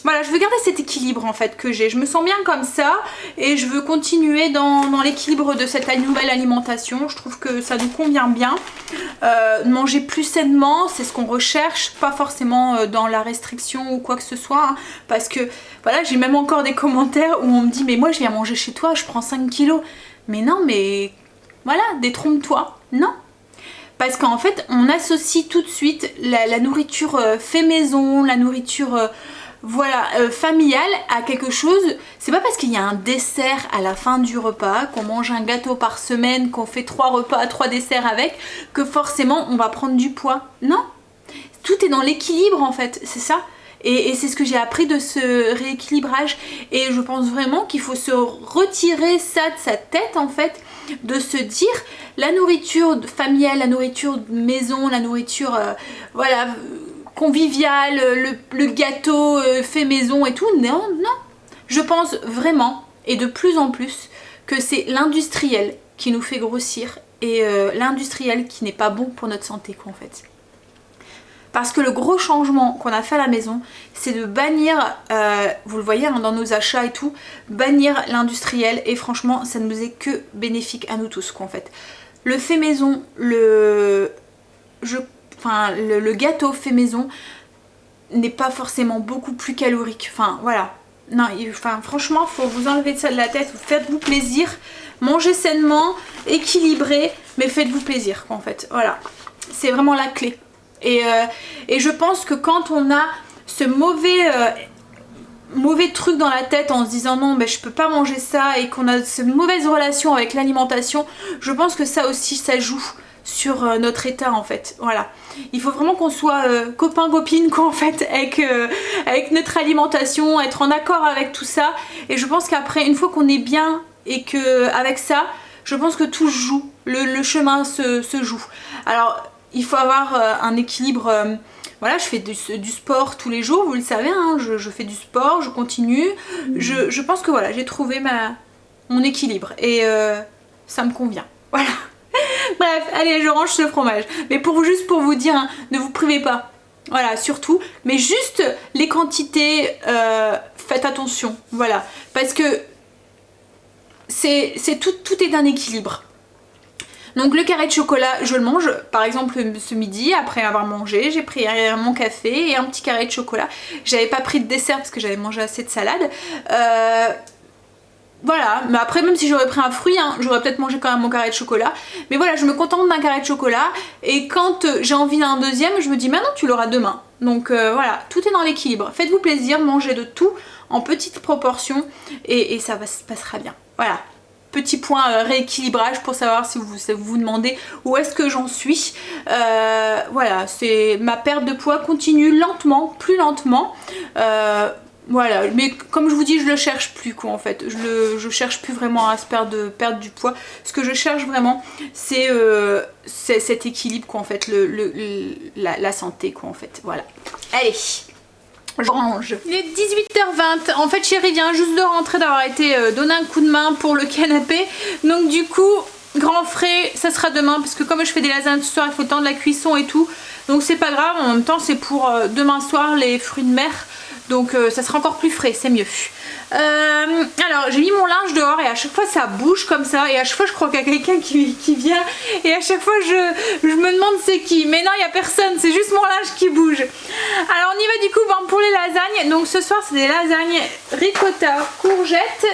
voilà, je veux garder cet équilibre en fait que j'ai, je me sens bien comme ça, et je veux continuer dans l'équilibre de cette nouvelle alimentation, je trouve que ça nous convient bien, manger plus sainement, c'est ce qu'on recherche, pas forcément dans la restriction ou quoi que ce soit, hein, parce que voilà, j'ai même encore des commentaires où on me dit mais moi je viens manger chez toi, je prends 5 kilos. Mais non, mais voilà, détrompe-toi. Non. Parce qu'en fait, on associe tout de suite la nourriture fait maison, la nourriture voilà, familiale à quelque chose. C'est pas parce qu'il y a un dessert à la fin du repas, qu'on mange un gâteau par semaine, qu'on fait 3 repas, 3 desserts avec, que forcément on va prendre du poids. Non. Tout est dans l'équilibre en fait, c'est ça. Et c'est ce que j'ai appris de ce rééquilibrage, et je pense vraiment qu'il faut se retirer ça de sa tête en fait, de se dire la nourriture familiale, la nourriture maison, la nourriture voilà, conviviale, le gâteau fait maison et tout, non, non. Je pense vraiment, et de plus en plus, que c'est l'industriel qui nous fait grossir, et l'industriel qui n'est pas bon pour notre santé quoi en fait. Parce que le gros changement qu'on a fait à la maison, c'est de bannir, vous le voyez hein, dans nos achats et tout, bannir l'industriel, et franchement ça ne nous est que bénéfique à nous tous quoi en fait. Le fait maison, le gâteau fait maison n'est pas forcément beaucoup plus calorique, enfin voilà. Non, franchement faut vous enlever de ça de la tête, faites-vous plaisir, mangez sainement, équilibré, mais faites-vous plaisir quoi en fait, voilà. C'est vraiment la clé. Et je pense que quand on a ce mauvais truc dans la tête en se disant non mais je peux pas manger ça, et qu'on a cette mauvaise relation avec l'alimentation, je pense que ça aussi ça joue sur notre état en fait. Voilà, il faut vraiment qu'on soit copain copine quoi en fait avec notre alimentation, être en accord avec tout ça, et je pense qu'après une fois qu'on est bien et que avec ça, je pense que tout se joue, le chemin se joue. Alors il faut avoir un équilibre, voilà, je fais du sport tous les jours, vous le savez, hein, je fais du sport, je continue, je pense que voilà, j'ai trouvé mon équilibre, et ça me convient, voilà. Bref, allez, je range ce fromage, mais juste pour vous dire, hein, ne vous privez pas, voilà, surtout, mais juste les quantités, faites attention, voilà, parce que tout est d'un équilibre. Donc le carré de chocolat, je le mange par exemple ce midi, après avoir mangé, j'ai pris mon café et un petit carré de chocolat. J'avais pas pris de dessert parce que j'avais mangé assez de salade. voilà, mais après même si j'aurais pris un fruit, hein, j'aurais peut-être mangé quand même mon carré de chocolat. Mais voilà, je me contente d'un carré de chocolat et quand j'ai envie d'un deuxième, je me dis maintenant tu l'auras demain. Donc voilà, tout est dans l'équilibre. Faites-vous plaisir, mangez de tout en petites proportions et ça se passera bien. Voilà. Petit point rééquilibrage pour savoir si vous vous demandez où est-ce que j'en suis. Voilà, c'est ma perte de poids continue lentement, plus lentement. Voilà, mais comme je vous dis, je le cherche plus quoi en fait. Je cherche plus vraiment à se perdre du poids. Ce que je cherche vraiment, c'est cet équilibre quoi en fait, la santé quoi en fait. Voilà. Allez. Je range. Il est 18h20. En fait, chérie vient juste de rentrer d'avoir été donner un coup de main pour le canapé. Donc du coup, grand frais, ça sera demain parce que comme je fais des lasagnes ce soir, il faut le temps de la cuisson et tout. Donc c'est pas grave. En même temps, c'est pour demain soir les fruits de mer. Donc ça sera encore plus frais, c'est mieux. Alors j'ai mis mon linge dehors et à chaque fois ça bouge comme ça et à chaque fois je crois qu'il y a quelqu'un qui vient et à chaque fois je me demande c'est qui, mais non il n'y a personne, c'est juste mon linge qui bouge. Alors on y va du coup pour les lasagnes. Donc ce soir c'est des lasagnes ricotta courgettes.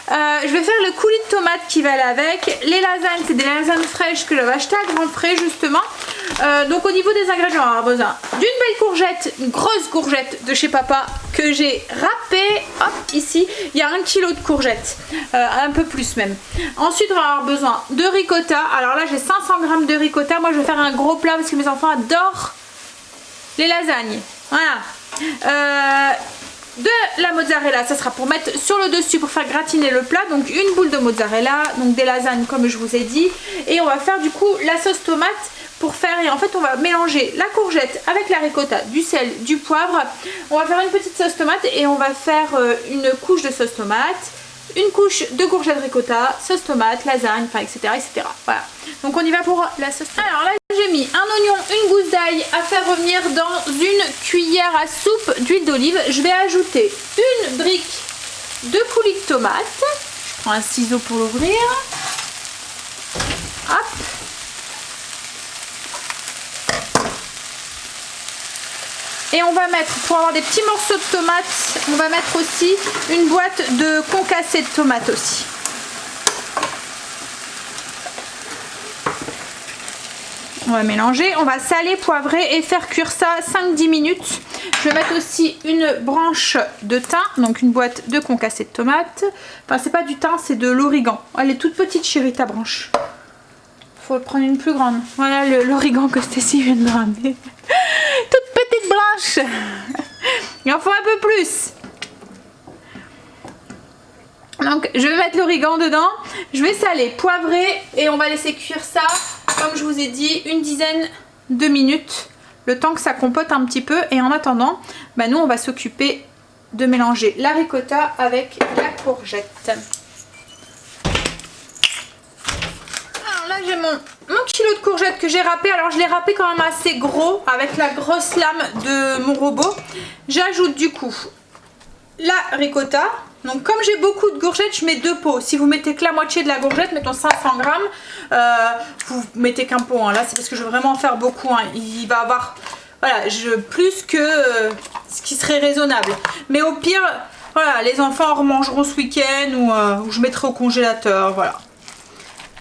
Je vais faire le coulis de tomate qui va aller avec. Les lasagnes, c'est des lasagnes fraîches que j'avais achetées à Grand Frais justement. Donc au niveau des ingrédients, on va avoir besoin d'une belle courgette, une grosse courgette de chez papa que j'ai râpée. Hop, ici, il y a 1 kg de courgettes, un peu plus même. Ensuite, on va avoir besoin de ricotta. Alors là, j'ai 500 g de ricotta. Moi, je vais faire un gros plat parce que mes enfants adorent les lasagnes. Voilà. De la mozzarella, ça sera pour mettre sur le dessus pour faire gratiner le plat. Donc une boule de mozzarella, donc des lasagnes comme je vous ai dit. Et on va faire du coup la sauce tomate pour faire, et en fait on va mélanger la courgette avec la ricotta, du sel, du poivre. On va faire une petite sauce tomate et on va faire une couche de sauce tomate, une couche de courgette ricotta, sauce tomate, lasagne, enfin etc, etc. Voilà, donc on y va pour la sauce tomate. Alors là j'ai mis un oignon, une gousse d'ail à faire revenir dans une cuillère à soupe d'huile d'olive. Je vais ajouter une brique de coulis de tomate. Je prends un ciseau pour l'ouvrir. Hop. Et on va mettre, pour avoir des petits morceaux de tomates, on va mettre aussi une boîte de concassé de tomates aussi. On va mélanger, on va saler, poivrer et faire cuire ça 5-10 minutes. Je vais mettre aussi une branche de thym, donc une boîte de concassé de tomates. Enfin, c'est pas du thym, c'est de l'origan. Elle est toute petite, chérie, ta branche. Faut prendre une plus grande. Voilà l'origan que Stécie vient de me ramener. Toute petite branche. Il en faut un peu plus. Donc je vais mettre l'origan dedans. Je vais saler, poivrer et on va laisser cuire ça, comme je vous ai dit, une dizaine de minutes. Le temps que ça compote un petit peu. Et en attendant, bah nous on va s'occuper de mélanger la ricotta avec la courgette. Là j'ai mon kilo de courgettes que j'ai râpé. Alors je l'ai râpé quand même assez gros avec la grosse lame de mon robot. J'ajoute du coup la ricotta. Donc comme j'ai beaucoup de courgettes, je mets 2 pots. Si vous mettez que la moitié de la courgette, mettons 500 g, vous mettez qu'un pot. Hein. Là c'est parce que je veux vraiment en faire beaucoup. Hein. Il va avoir voilà, plus que ce qui serait raisonnable. Mais au pire, voilà, les enfants en remangeront ce week-end ou je mettrai au congélateur. Voilà.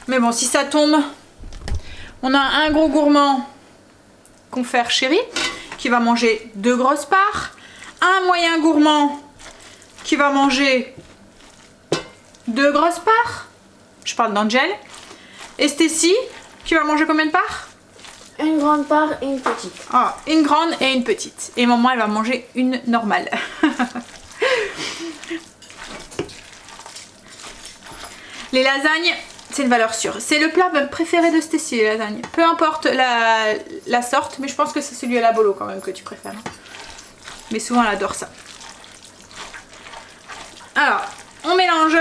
Mais bon, si ça tombe, on a un gros gourmand, confère chéri, qui va manger 2 grosses parts. Un moyen gourmand qui va manger 2 grosses parts. Je parle d'Angel. Et Stécie, qui va manger combien de parts? Une grande part et une petite. Ah, une grande et une petite. Et maman, elle va manger une normale. Les lasagnes, c'est une valeur sûre. C'est le plat préféré de Stécie, les lasagnes. Peu importe la sorte, mais je pense que c'est celui à la bolo quand même que tu préfères. Mais souvent, elle adore ça. Alors, on mélange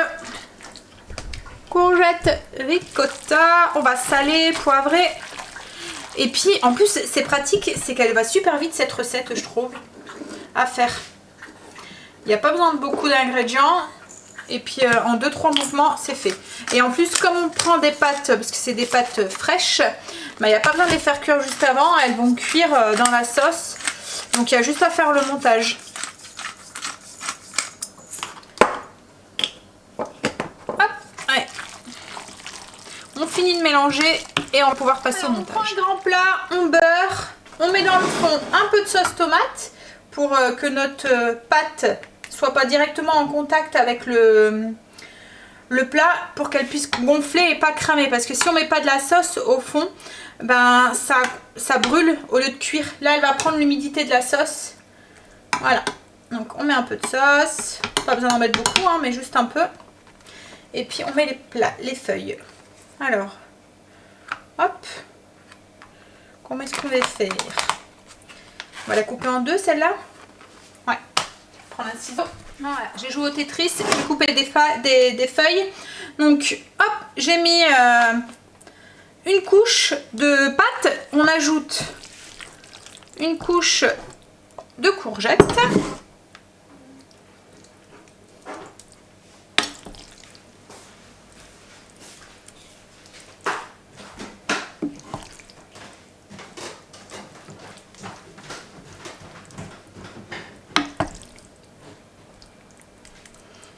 courgette, ricotta. On va saler, poivrer. Et puis, en plus, c'est pratique, c'est qu'elle va super vite cette recette, je trouve, à faire. Il n'y a pas besoin de beaucoup d'ingrédients. Et puis en 2-3 mouvements c'est fait. Et en plus comme on prend des pâtes, parce que c'est des pâtes fraîches, bah, il n'y a pas besoin de les faire cuire juste avant. Elles vont cuire dans la sauce. Donc il y a juste à faire le montage. mélanger et on va pouvoir passer au montage. On prend un grand plat, on beurre, on met dans le fond un peu de sauce tomate pour que notre pâte soit pas directement en contact avec le plat, pour qu'elle puisse gonfler et pas cramer, parce que si on met pas de la sauce au fond, ben ça brûle au lieu de cuire. Là elle va prendre l'humidité de la sauce. Voilà, donc on met un peu de sauce, pas besoin d'en mettre beaucoup hein, mais juste un peu. Et puis on met les feuilles. Alors, hop, comment est-ce qu'on va faire? On va la couper en deux celle-là. Ouais, prendre un ciseau. Voilà, j'ai joué au Tetris, j'ai coupé des feuilles. Donc hop, j'ai mis une couche de pâte. On ajoute une couche de courgettes.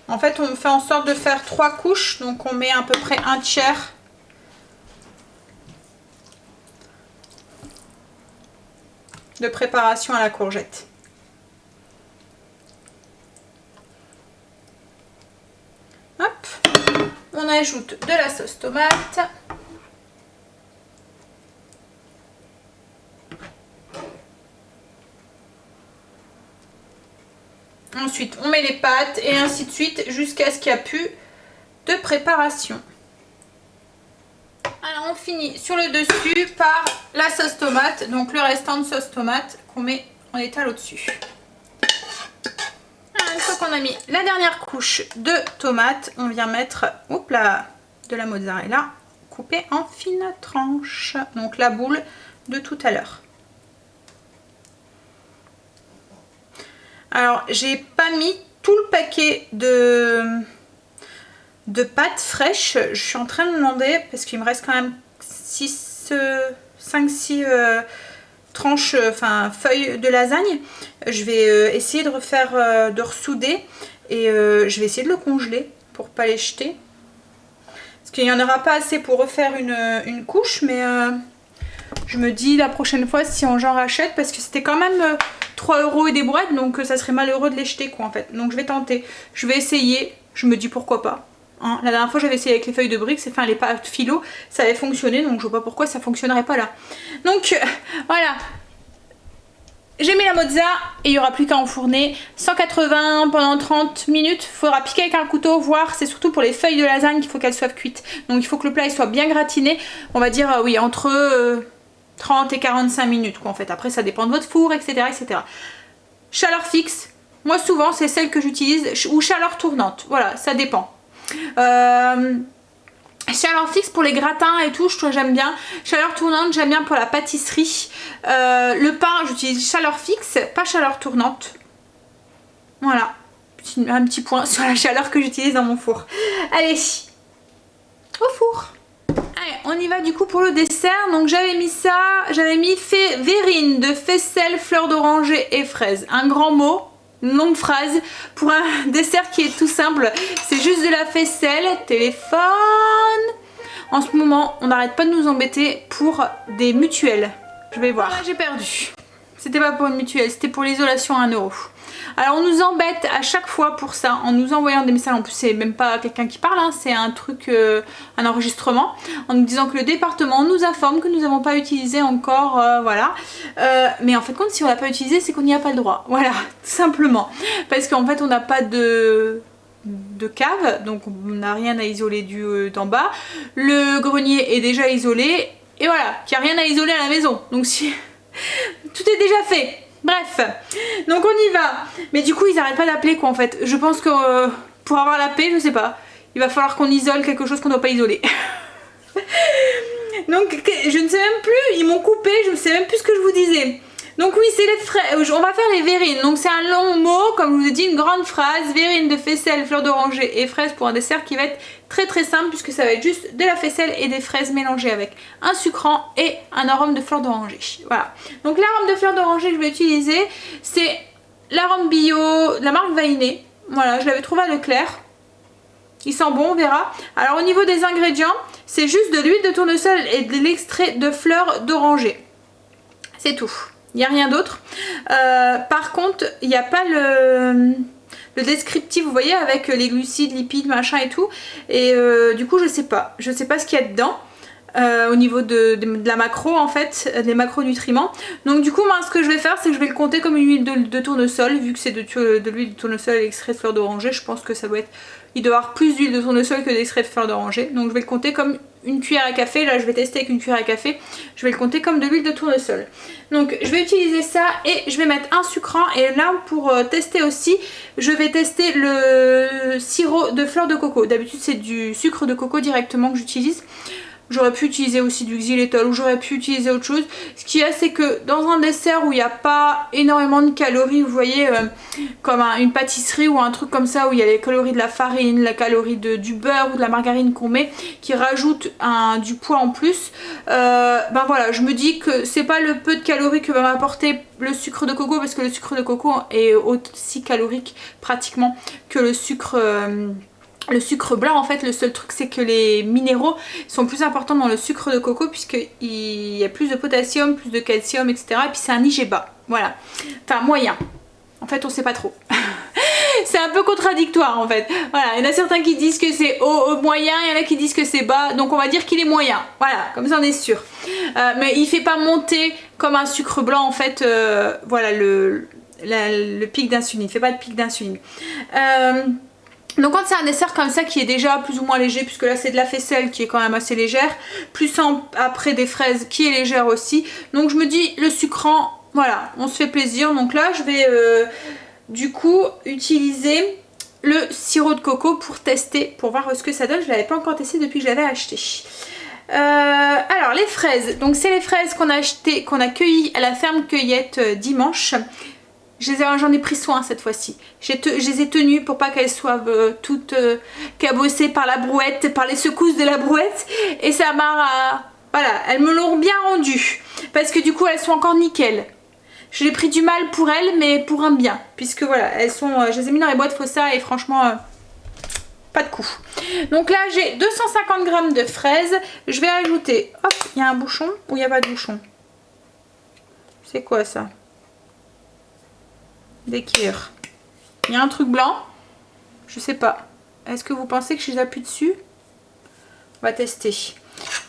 En fait, on fait en sorte de faire 3 couches, donc on met à peu près un tiers. De préparation à la courgette. Hop, on ajoute de la sauce tomate. Ensuite, on met les pâtes et ainsi de suite jusqu'à ce qu'il n'y a plus de préparation. Alors, on finit sur le dessus par la sauce tomate, donc le restant de sauce tomate qu'on met, on étale au-dessus. Une fois qu'on a mis la dernière couche de tomate, on vient mettre de la mozzarella coupée en fines tranches, donc la boule de tout à l'heure. Alors, j'ai pas mis tout le paquet de pâtes fraîches. Je suis en train de demander, parce qu'il me reste quand même 5-6 tranches, enfin feuilles de lasagne. Je vais essayer de refaire, de ressouder, et je vais essayer de le congeler pour pas les jeter. Parce qu'il n'y en aura pas assez pour refaire une couche, mais je me dis la prochaine fois si j'en rachète, parce que c'était quand même 3 € et des brouettes, donc ça serait malheureux de les jeter quoi en fait. Donc je vais tenter, je vais essayer, je me dis pourquoi pas. Hein. La dernière fois j'avais essayé avec les feuilles de briques, enfin les pâtes philo, ça avait fonctionné, donc je vois pas pourquoi ça fonctionnerait pas là. Donc voilà, j'ai mis la mozza et il n'y aura plus qu'à enfourner 180 pendant 30 minutes. Il faudra piquer avec un couteau, voir, c'est surtout pour les feuilles de lasagne qu'il faut qu'elles soient cuites. Donc il faut que le plat il soit bien gratiné, on va dire oui entre 30 et 45 minutes quoi en fait. Après ça dépend de votre four, etc. etc. Chaleur fixe, moi souvent c'est celle que j'utilise, ou chaleur tournante, voilà, ça dépend. Chaleur fixe pour les gratins et tout, j'aime bien. Chaleur tournante, j'aime bien pour la pâtisserie. Le pain, j'utilise chaleur fixe, pas chaleur tournante. Voilà, un petit point sur la chaleur que j'utilise dans mon four. Allez, au four. Allez, on y va du coup pour le dessert. Donc j'avais mis ça, j'avais mis verrine de faisselle, fleurs d'oranger et fraises. Un grand mot, une longue phrase pour un dessert qui est tout simple. C'est juste de la faisselle, téléphone. En ce moment, on n'arrête pas de nous embêter pour des mutuelles. Je vais voir. Ah, j'ai perdu. C'était pas pour une mutuelle, c'était pour l'isolation à 1 €. Alors on nous embête à chaque fois pour ça en nous envoyant des messages. En plus c'est même pas quelqu'un qui parle, hein, c'est un truc, un enregistrement, en nous disant que le département nous informe que nous n'avons pas utilisé encore, voilà. Mais en fait compte, si on l'a pas utilisé, c'est qu'on n'y a pas le droit. Voilà, tout simplement. Parce qu'en fait on n'a pas de cave, donc on n'a rien à isoler d'en bas. Le grenier est déjà isolé et voilà, qu'il n'y a rien à isoler à la maison. Donc si tout est déjà fait. Bref, donc on y va. Mais du coup ils n'arrêtent pas d'appeler quoi en fait. Je pense que pour avoir la paix, je sais pas, il va falloir qu'on isole quelque chose qu'on ne doit pas isoler. Donc je ne sais même plus, ils m'ont coupé, je ne sais même plus ce que je vous disais. Donc oui, c'est les fraises, on va faire les verrines. Donc c'est un long mot, comme je vous ai dit, une grande phrase. Verrine de faisselle, fleurs d'oranger et fraises pour un dessert qui va être très très simple, puisque ça va être juste de la faisselle et des fraises mélangées avec un sucrant et un arôme de fleurs d'oranger. Voilà. Donc l'arôme de fleurs d'oranger que je vais utiliser, c'est l'arôme bio de la marque Vainé. Voilà, je l'avais trouvé à Leclerc. Il sent bon, on verra. Alors au niveau des ingrédients, c'est juste de l'huile de tournesol et de l'extrait de fleurs d'oranger. C'est tout. Il n'y a rien d'autre. Par contre, il n'y a pas le descriptif, vous voyez, avec les glucides, lipides, machin et tout. Et du coup, je sais pas. Je sais pas ce qu'il y a dedans. Au niveau de la macro en fait, des macronutriments. Donc du coup moi ce que je vais faire c'est que je vais le compter comme une huile de tournesol, vu que c'est de l'huile de tournesol et extrait de fleurs d'oranger. Je pense que ça doit être, il doit y avoir plus d'huile de tournesol que d'extrait de fleurs d'oranger. Donc je vais le compter comme une cuillère à café. Là je vais tester avec une cuillère à café. Je vais le compter comme de l'huile de tournesol. Donc je vais utiliser ça et je vais mettre un sucrant. Et là pour tester aussi, je vais tester le sirop de fleurs de coco. D'habitude c'est du sucre de coco directement que j'utilise. J'aurais pu utiliser aussi du xylitol ou j'aurais pu utiliser autre chose. Ce qu'il y a, c'est que dans un dessert où il n'y a pas énormément de calories, vous voyez, comme une pâtisserie ou un truc comme ça où il y a les calories de la farine, la calorie du beurre ou de la margarine qu'on met, qui rajoute du poids en plus, ben voilà, je me dis que c'est pas le peu de calories que va m'apporter le sucre de coco, parce que le sucre de coco est aussi calorique pratiquement que le sucre blanc. En fait, le seul truc c'est que les minéraux sont plus importants dans le sucre de coco puisqu'il y a plus de potassium, plus de calcium, etc. Et puis c'est un IG bas, voilà. Enfin moyen. En fait on sait pas trop. C'est un peu contradictoire en fait. Voilà, il y en a certains qui disent que c'est haut, moyen, il y en a qui disent que c'est bas, donc on va dire qu'il est moyen. Voilà, comme ça on est sûr. Mais il fait pas monter comme un sucre blanc en fait, voilà le pic d'insuline. Il fait pas de pic d'insuline. Donc quand c'est un dessert comme ça qui est déjà plus ou moins léger, puisque là c'est de la faisselle qui est quand même assez légère, plus après des fraises qui est légère aussi, donc je me dis le sucrant, voilà, on se fait plaisir. Donc là je vais du coup utiliser le sirop de coco pour tester, pour voir ce que ça donne. Je ne l'avais pas encore testé depuis que je l'avais acheté. Alors les fraises, donc c'est les fraises qu'on a achetées, qu'on a cueillies à la ferme cueillette dimanche. J'en ai pris soin cette fois-ci. Je les ai tenues pour pas qu'elles soient toutes cabossées par la brouette, par les secousses de la brouette. Et ça m'a... voilà, elles me l'ont bien rendu. Parce que du coup, elles sont encore nickel. J'ai pris du mal pour elles, mais pour un bien. Puisque voilà, elles sont... je les ai mis dans les boîtes Fossa et franchement... pas de coup. Donc là, j'ai 250 g de fraises. Je vais ajouter... hop, il y a un bouchon ou il n'y a pas de bouchon? C'est quoi ça? Des cuillères. Il y a un truc blanc. Je sais pas. Est-ce que vous pensez que si j'appuie dessus? On va tester.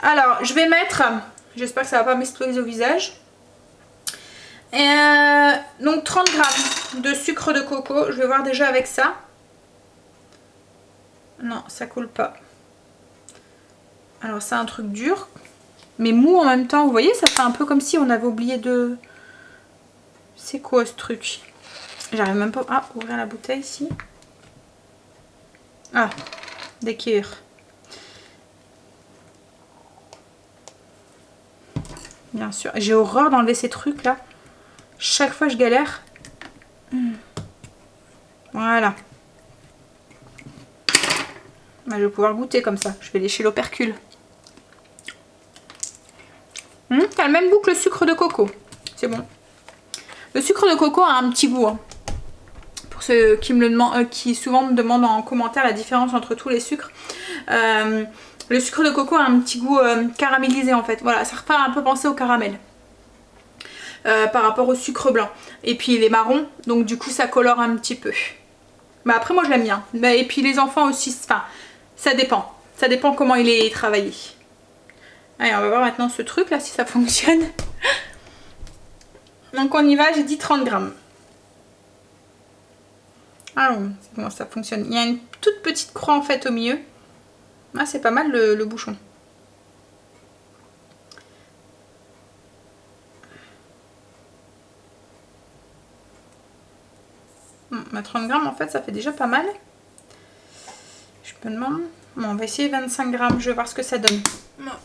Alors, je vais mettre... j'espère que ça va pas m'exploser au visage. Donc 30 g de sucre de coco. Je vais voir déjà avec ça. Non, ça coule pas. Alors c'est un truc dur. Mais mou en même temps. Vous voyez, ça fait un peu comme si on avait oublié de... C'est quoi ce truc? J'arrive même pas à ouvrir la bouteille ici. Ah, des cuillères. Bien sûr. J'ai horreur d'enlever ces trucs là. Chaque fois je galère. Voilà. Je vais pouvoir goûter comme ça. Je vais lécher l'opercule. Ça a le même goût que le sucre de coco. C'est bon. Le sucre de coco a un petit goût. Hein. Pour ceux qui me le demandent, qui souvent me demandent en commentaire la différence entre tous les sucres. Le sucre de coco a un petit goût caramélisé en fait. Voilà, ça fait un peu penser au caramel. Par rapport au sucre blanc. Et puis les marrons, donc du coup ça colore un petit peu. Mais après moi je l'aime bien. Et puis les enfants aussi, enfin ça dépend. Ça dépend comment il est travaillé. Allez, on va voir maintenant ce truc là si ça fonctionne. Donc on y va, j'ai dit 30 g. Ah bon, comment ça fonctionne. Il y a une toute petite croix en fait au milieu. Ah c'est pas mal le bouchon. Ma 30 g en fait ça fait déjà pas mal. Je me demande... Bon, on va essayer 25 g, je vais voir ce que ça donne.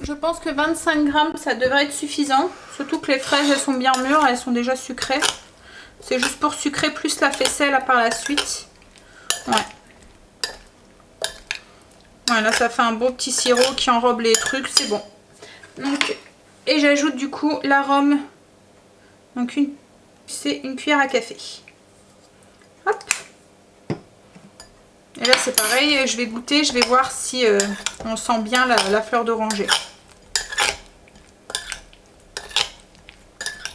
Je pense que 25 g ça devrait être suffisant. Surtout que les fraises elles sont bien mûres, elles sont déjà sucrées. C'est juste pour sucrer plus la faisselle là, par la suite. Ouais. Voilà, ça fait un beau petit sirop qui enrobe les trucs, c'est bon. Donc, et j'ajoute du coup l'arôme. Donc c'est une cuillère à café. Hop. Et là c'est pareil, je vais goûter, je vais voir si on sent bien la fleur d'oranger.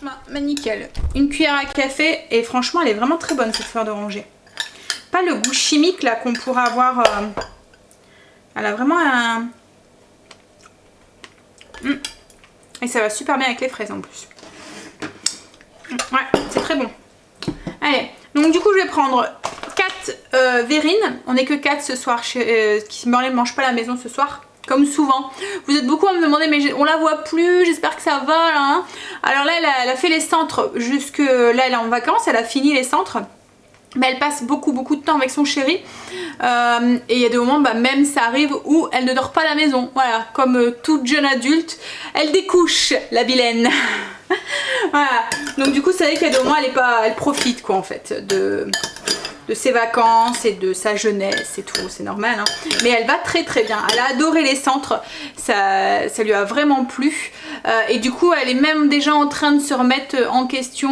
Bah, nickel. Une cuillère à café et franchement elle est vraiment très bonne cette fleur d'oranger. Pas le goût chimique là qu'on pourrait avoir. Elle a vraiment un... Et ça va super bien avec les fraises en plus. Ouais, c'est très bon. Allez, donc du coup je vais prendre 4 verrines. On n'est que 4 ce soir. Kimberly ne mange pas à la maison ce soir. Comme souvent. Vous êtes beaucoup à me demander mais on la voit plus, j'espère que ça va là. Hein. Alors là elle a fait les centres jusque là elle est en vacances, elle a fini les centres. Mais elle passe beaucoup de temps avec son chéri. Et il y a des moments, bah, même ça arrive où elle ne dort pas à la maison. Voilà, comme toute jeune adulte, elle découche, la vilaine. Voilà, donc du coup c'est vrai qu'il y a des moments elle profite quoi en fait de ses vacances et de sa jeunesse et tout, c'est normal hein. Mais elle va très bien, elle a adoré les centres, ça lui a vraiment plu et du coup elle est même déjà en train de se remettre en question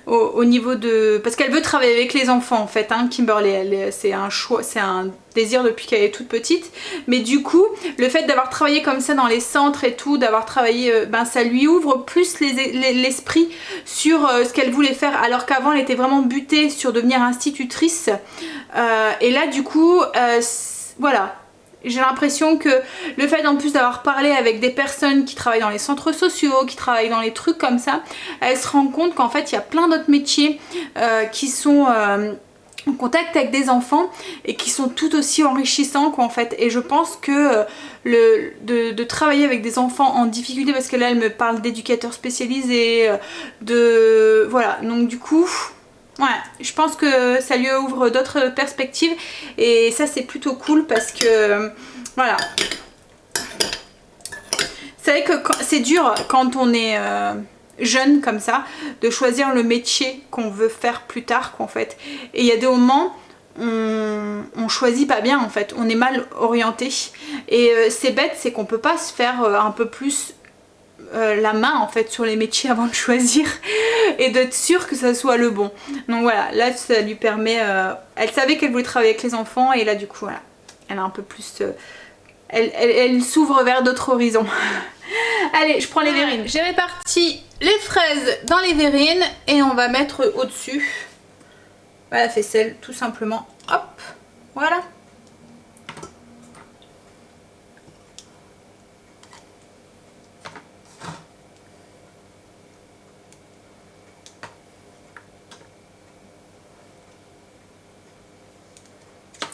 au niveau de... Parce qu'elle veut travailler avec les enfants en fait, hein, Kimberly, c'est un choix, c'est un désir depuis qu'elle est toute petite. Mais du coup, le fait d'avoir travaillé comme ça dans les centres et tout, d'avoir travaillé, ben, ça lui ouvre plus l'esprit sur ce qu'elle voulait faire. Alors qu'avant, elle était vraiment butée sur devenir institutrice. Et là, du coup, voilà. J'ai l'impression que le fait en plus d'avoir parlé avec des personnes qui travaillent dans les centres sociaux, qui travaillent dans les trucs comme ça, elle se rend compte qu'en fait il y a plein d'autres métiers qui sont en contact avec des enfants et qui sont tout aussi enrichissants quoi en fait. Et je pense que de travailler avec des enfants en difficulté, parce que là elle me parle d'éducateurs spécialisés, voilà, donc du coup... Ouais, je pense que ça lui ouvre d'autres perspectives et ça c'est plutôt cool parce que voilà. C'est vrai que c'est dur quand on est jeune comme ça de choisir le métier qu'on veut faire plus tard qu'en fait. Et il y a des moments on choisit pas bien en fait, on est mal orienté et c'est bête, c'est qu'on peut pas se faire un peu plus la main en fait sur les métiers avant de choisir et d'être sûre que ça soit le bon. Donc voilà, là ça lui permet, elle savait qu'elle voulait travailler avec les enfants et là du coup voilà, elle a un peu plus, elle s'ouvre vers d'autres horizons. Allez, je prends les verrines. J'ai réparti les fraises dans les verrines et on va mettre au-dessus la faisselle tout simplement. Hop, voilà.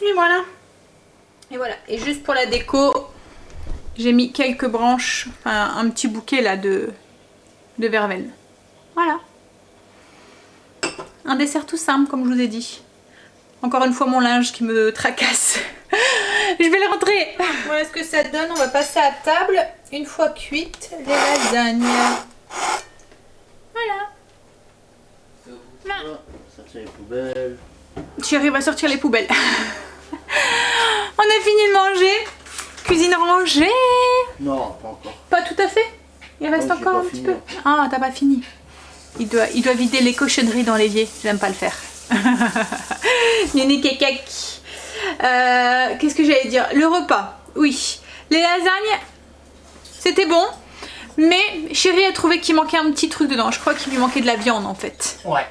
Et voilà. Et voilà. Et juste pour la déco, j'ai mis quelques branches, enfin un petit bouquet là de verveine. Voilà. Un dessert tout simple comme je vous ai dit. Encore une fois mon linge qui me tracasse. Je vais le rentrer. Voilà ce que ça donne. On va passer à table. Une fois cuites, les lasagnes. Voilà. Sortir les poubelles. Chérie va sortir les poubelles. On a fini de manger. Cuisine rangée. Non, pas encore. Pas tout à fait. Il reste encore un petit peu. Ah, t'as pas fini. Il doit vider les cochonneries dans l'évier. J'aime pas le faire. Nini kekaki. Qu'est-ce que j'allais dire? Le repas. Oui. Les lasagnes, c'était bon. Mais chérie a trouvé qu'il manquait un petit truc dedans. Je crois qu'il lui manquait de la viande en fait. Ouais.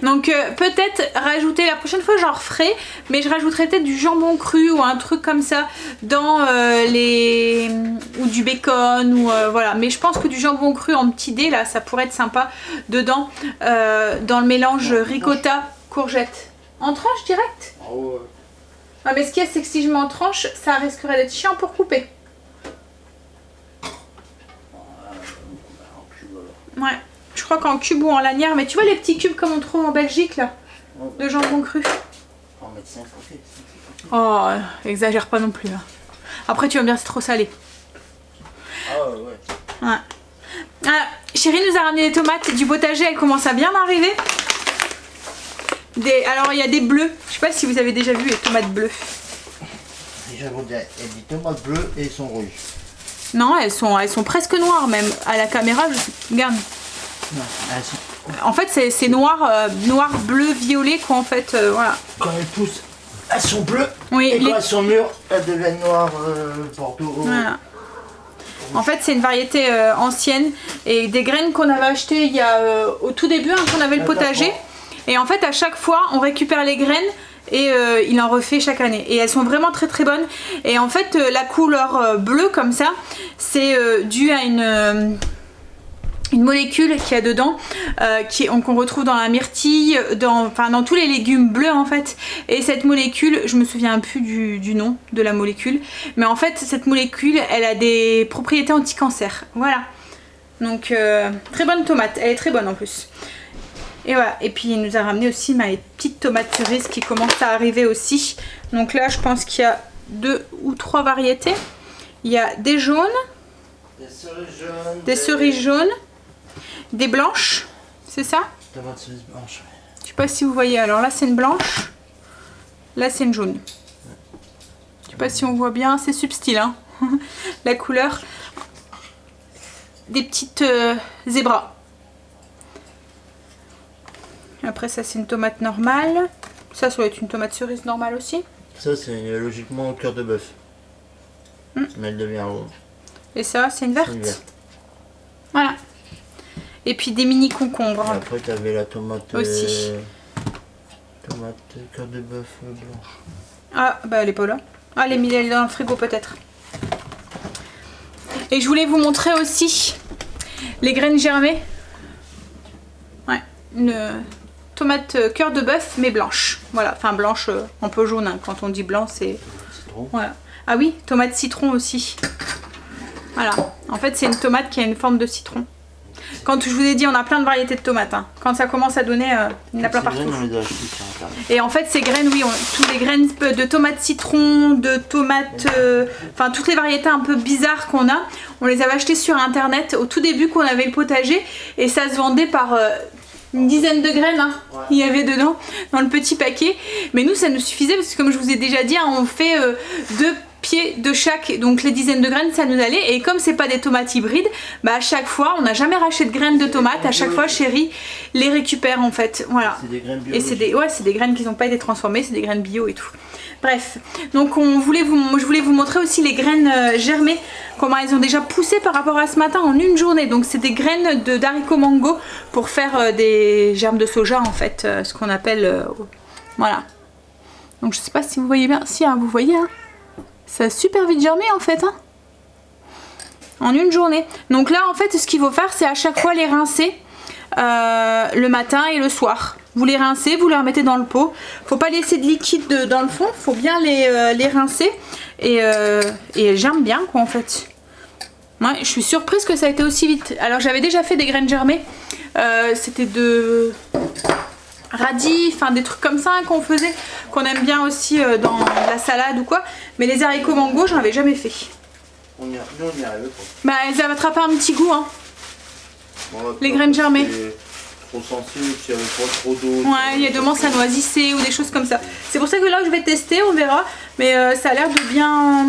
Donc peut-être rajouter, la prochaine fois j'en referai, mais je rajouterai peut-être du jambon cru ou un truc comme ça dans ou du bacon ou voilà. Mais je pense que du jambon cru en petit dé là ça pourrait être sympa dedans, dans le mélange ricotta courgette. En tranche direct. Ah ouais. Ah, mais ce qu'il y a c'est que si je mets en tranche ça risquerait d'être chiant pour couper. Ouais. Je crois qu'en cube ou en lanière, mais tu vois les petits cubes comme on trouve en Belgique là, de jambon cru. On va mettre 5 côtés. Oh, exagère pas non plus. Hein. Après tu vas me dire c'est trop salé. Ah ouais. Ouais. Ah, chérie nous a ramené des tomates du potager, elles commencent à bien arriver. Alors il y a des bleus, je sais pas si vous avez déjà vu les tomates bleues. Déjà il y a des tomates bleues et elles sont rouges. Non, elles sont presque noires même. À la caméra, regarde. Non, en fait c'est noir, noir, bleu, violet quoi en fait, voilà. Quand elles poussent, elles sont bleues. Oui, Et quand elles sont mûres, elles deviennent noires, bordeaux. Voilà. En fait, c'est une variété ancienne et des graines qu'on avait achetées il y a au tout début, quand on avait le potager. Et en fait, à chaque fois, on récupère les graines et il en refait chaque année. Et elles sont vraiment très très bonnes. Et en fait, la couleur bleue comme ça, c'est dû à une molécule qu'il y a dedans qu'on retrouve dans la myrtille, dans tous les légumes bleus en fait. Et cette molécule, je me souviens plus du nom de la molécule, mais en fait cette molécule elle a des propriétés anti-cancer. Voilà, donc très bonne tomate, elle est très bonne en plus. Et voilà, et puis il nous a ramené aussi ma petite tomate cerise qui commence à arriver aussi. Donc là je pense qu'il y a 2 ou 3 variétés. Il y a des jaunes, des cerises jaunes, des blanches, c'est ça? Tomate cerise blanche. Je sais pas si vous voyez, alors là c'est une blanche, là c'est une jaune. Je sais pas si on voit bien, c'est subtil hein la couleur. Des petites zébras. Après ça c'est une tomate normale. Ça doit être une tomate cerise normale aussi. Ça c'est logiquement cœur de bœuf. Mais elle devient ronde. Et ça c'est une verte. Une verte. Voilà. Et puis des mini concombres. Et après tu avais la tomate aussi. Tomate cœur de bœuf blanche. Ah bah elle est pas là. Ah elle est dans le frigo peut-être. Et je voulais vous montrer aussi les graines germées. Ouais, une tomate cœur de bœuf mais blanche. Voilà, enfin blanche un peu jaune hein. Quand on dit blanc c'est... Voilà. Ah oui, tomate citron aussi. Voilà, en fait c'est une tomate qui a une forme de citron. Quand je vous ai dit on a plein de variétés de tomates hein. Quand ça commence à donner, il y en a plein partout. Et en fait ces graines, oui, toutes les graines de tomates citron, de tomates, enfin toutes les variétés un peu bizarres qu'on a, on les avait achetées sur internet au tout début qu'on avait le potager et ça se vendait par une dizaine de graines hein. Ouais. Il y avait dedans dans le petit paquet. Mais nous ça nous suffisait parce que comme je vous ai déjà dit hein, on fait 2 pieds de chaque, donc les dizaines de graines ça nous allait. Et comme c'est pas des tomates hybrides, bah à chaque fois on n'a jamais racheté de graines de tomates, à chaque fois Chérie les récupère en fait. Voilà. Et c'est des graines qui n'ont pas été transformées, c'est des graines bio et tout. Bref, donc je voulais vous montrer aussi les graines germées, comment elles ont déjà poussé par rapport à ce matin en une journée. Donc c'est des graines d'haricots mango pour faire des germes de soja en fait, ce qu'on appelle, voilà. Donc je sais pas si vous voyez bien, si hein, vous voyez hein. Ça a super vite germé en fait hein. En une journée. Donc là en fait ce qu'il faut faire c'est à chaque fois les rincer le matin et le soir. Vous les rincez, vous les remettez dans le pot. Faut pas laisser de liquide dans le fond, faut bien les rincer et elles germent bien quoi en fait. Ouais, je suis surprise que ça a été aussi vite. Alors j'avais déjà fait des graines germées, c'était de radis, enfin des trucs comme ça hein, qu'on faisait, qu'on aime bien aussi dans la salade ou quoi. Mais les haricots mango, j'en avais jamais fait. Nous on y arrive quoi. Bah elles avaient attrapé un petit goût hein. Bon, les graines germées. Trop sensible, s'il n'y avait pas trop d'eau. Ouais, il y a demain ça noisissait ou des choses comme ça. C'est pour ça que là je vais tester, on verra. Mais ça a l'air de bien...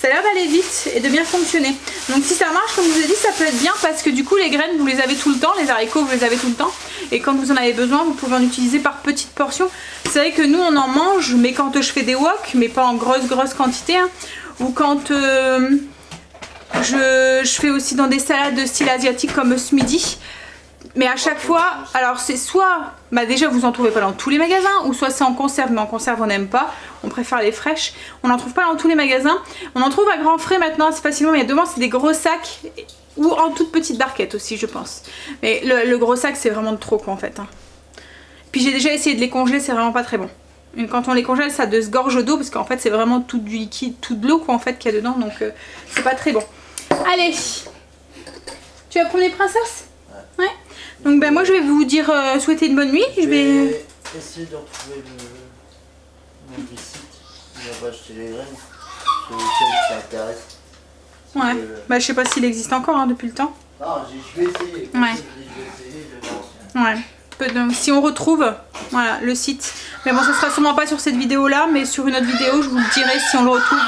Ça a l'air d'aller vite et de bien fonctionner. Donc si ça marche, comme je vous ai dit, ça peut être bien parce que du coup les graines vous les avez tout le temps, les haricots vous les avez tout le temps. Et quand vous en avez besoin, vous pouvez en utiliser par petites portions. C'est vrai que nous on en mange, mais quand je fais des wok, mais pas en grosse quantité. Hein. Ou quand je fais aussi dans des salades de style asiatique comme ce midi. Mais à chaque fois, alors c'est soit, bah déjà vous en trouvez pas dans tous les magasins, ou soit c'est en conserve, mais en conserve on n'aime pas, on préfère les fraîches. On n'en trouve pas dans tous les magasins, on en trouve à grands frais maintenant assez facilement, mais devant c'est des gros sacs, ou en toute petite barquette aussi je pense. Mais le gros sac c'est vraiment de trop quoi en fait. Hein. Puis j'ai déjà essayé de les congeler, c'est vraiment pas très bon. Et quand on les congèle ça se gorge d'eau, parce qu'en fait c'est vraiment tout du liquide, toute de l'eau quoi en fait qu'il y a dedans, donc c'est pas très bon. Allez, tu vas prendre les princesses? Ouais. Donc ben moi je vais vous dire souhaiter une bonne nuit. Je vais essayer de retrouver le site où on va acheter les graines sur lequel ça intéresse. Ouais, bah je sais pas s'il existe encore hein, depuis le temps. Non, je vais essayer. Ouais. Ouais. Donc, si on retrouve voilà, le site. Mais bon ça sera sûrement pas sur cette vidéo là, mais sur une autre vidéo je vous le dirai si on le retrouve.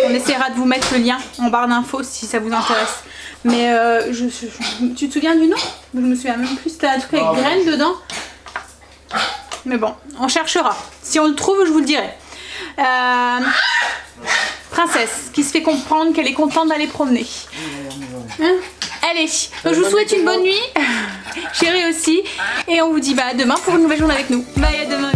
On essaiera de vous mettre le lien en barre d'infos si ça vous intéresse. Mais tu te souviens du nom? Je me souviens même plus, c'était un truc avec graines dedans. Mais bon, on cherchera. Si on le trouve, je vous le dirai. Princesse, qui se fait comprendre qu'elle est contente d'aller promener. Hein? Allez, donc je vous souhaite une bonne nuit. Chérie aussi. Et on vous dit à demain pour une nouvelle journée avec nous. Bye, à demain.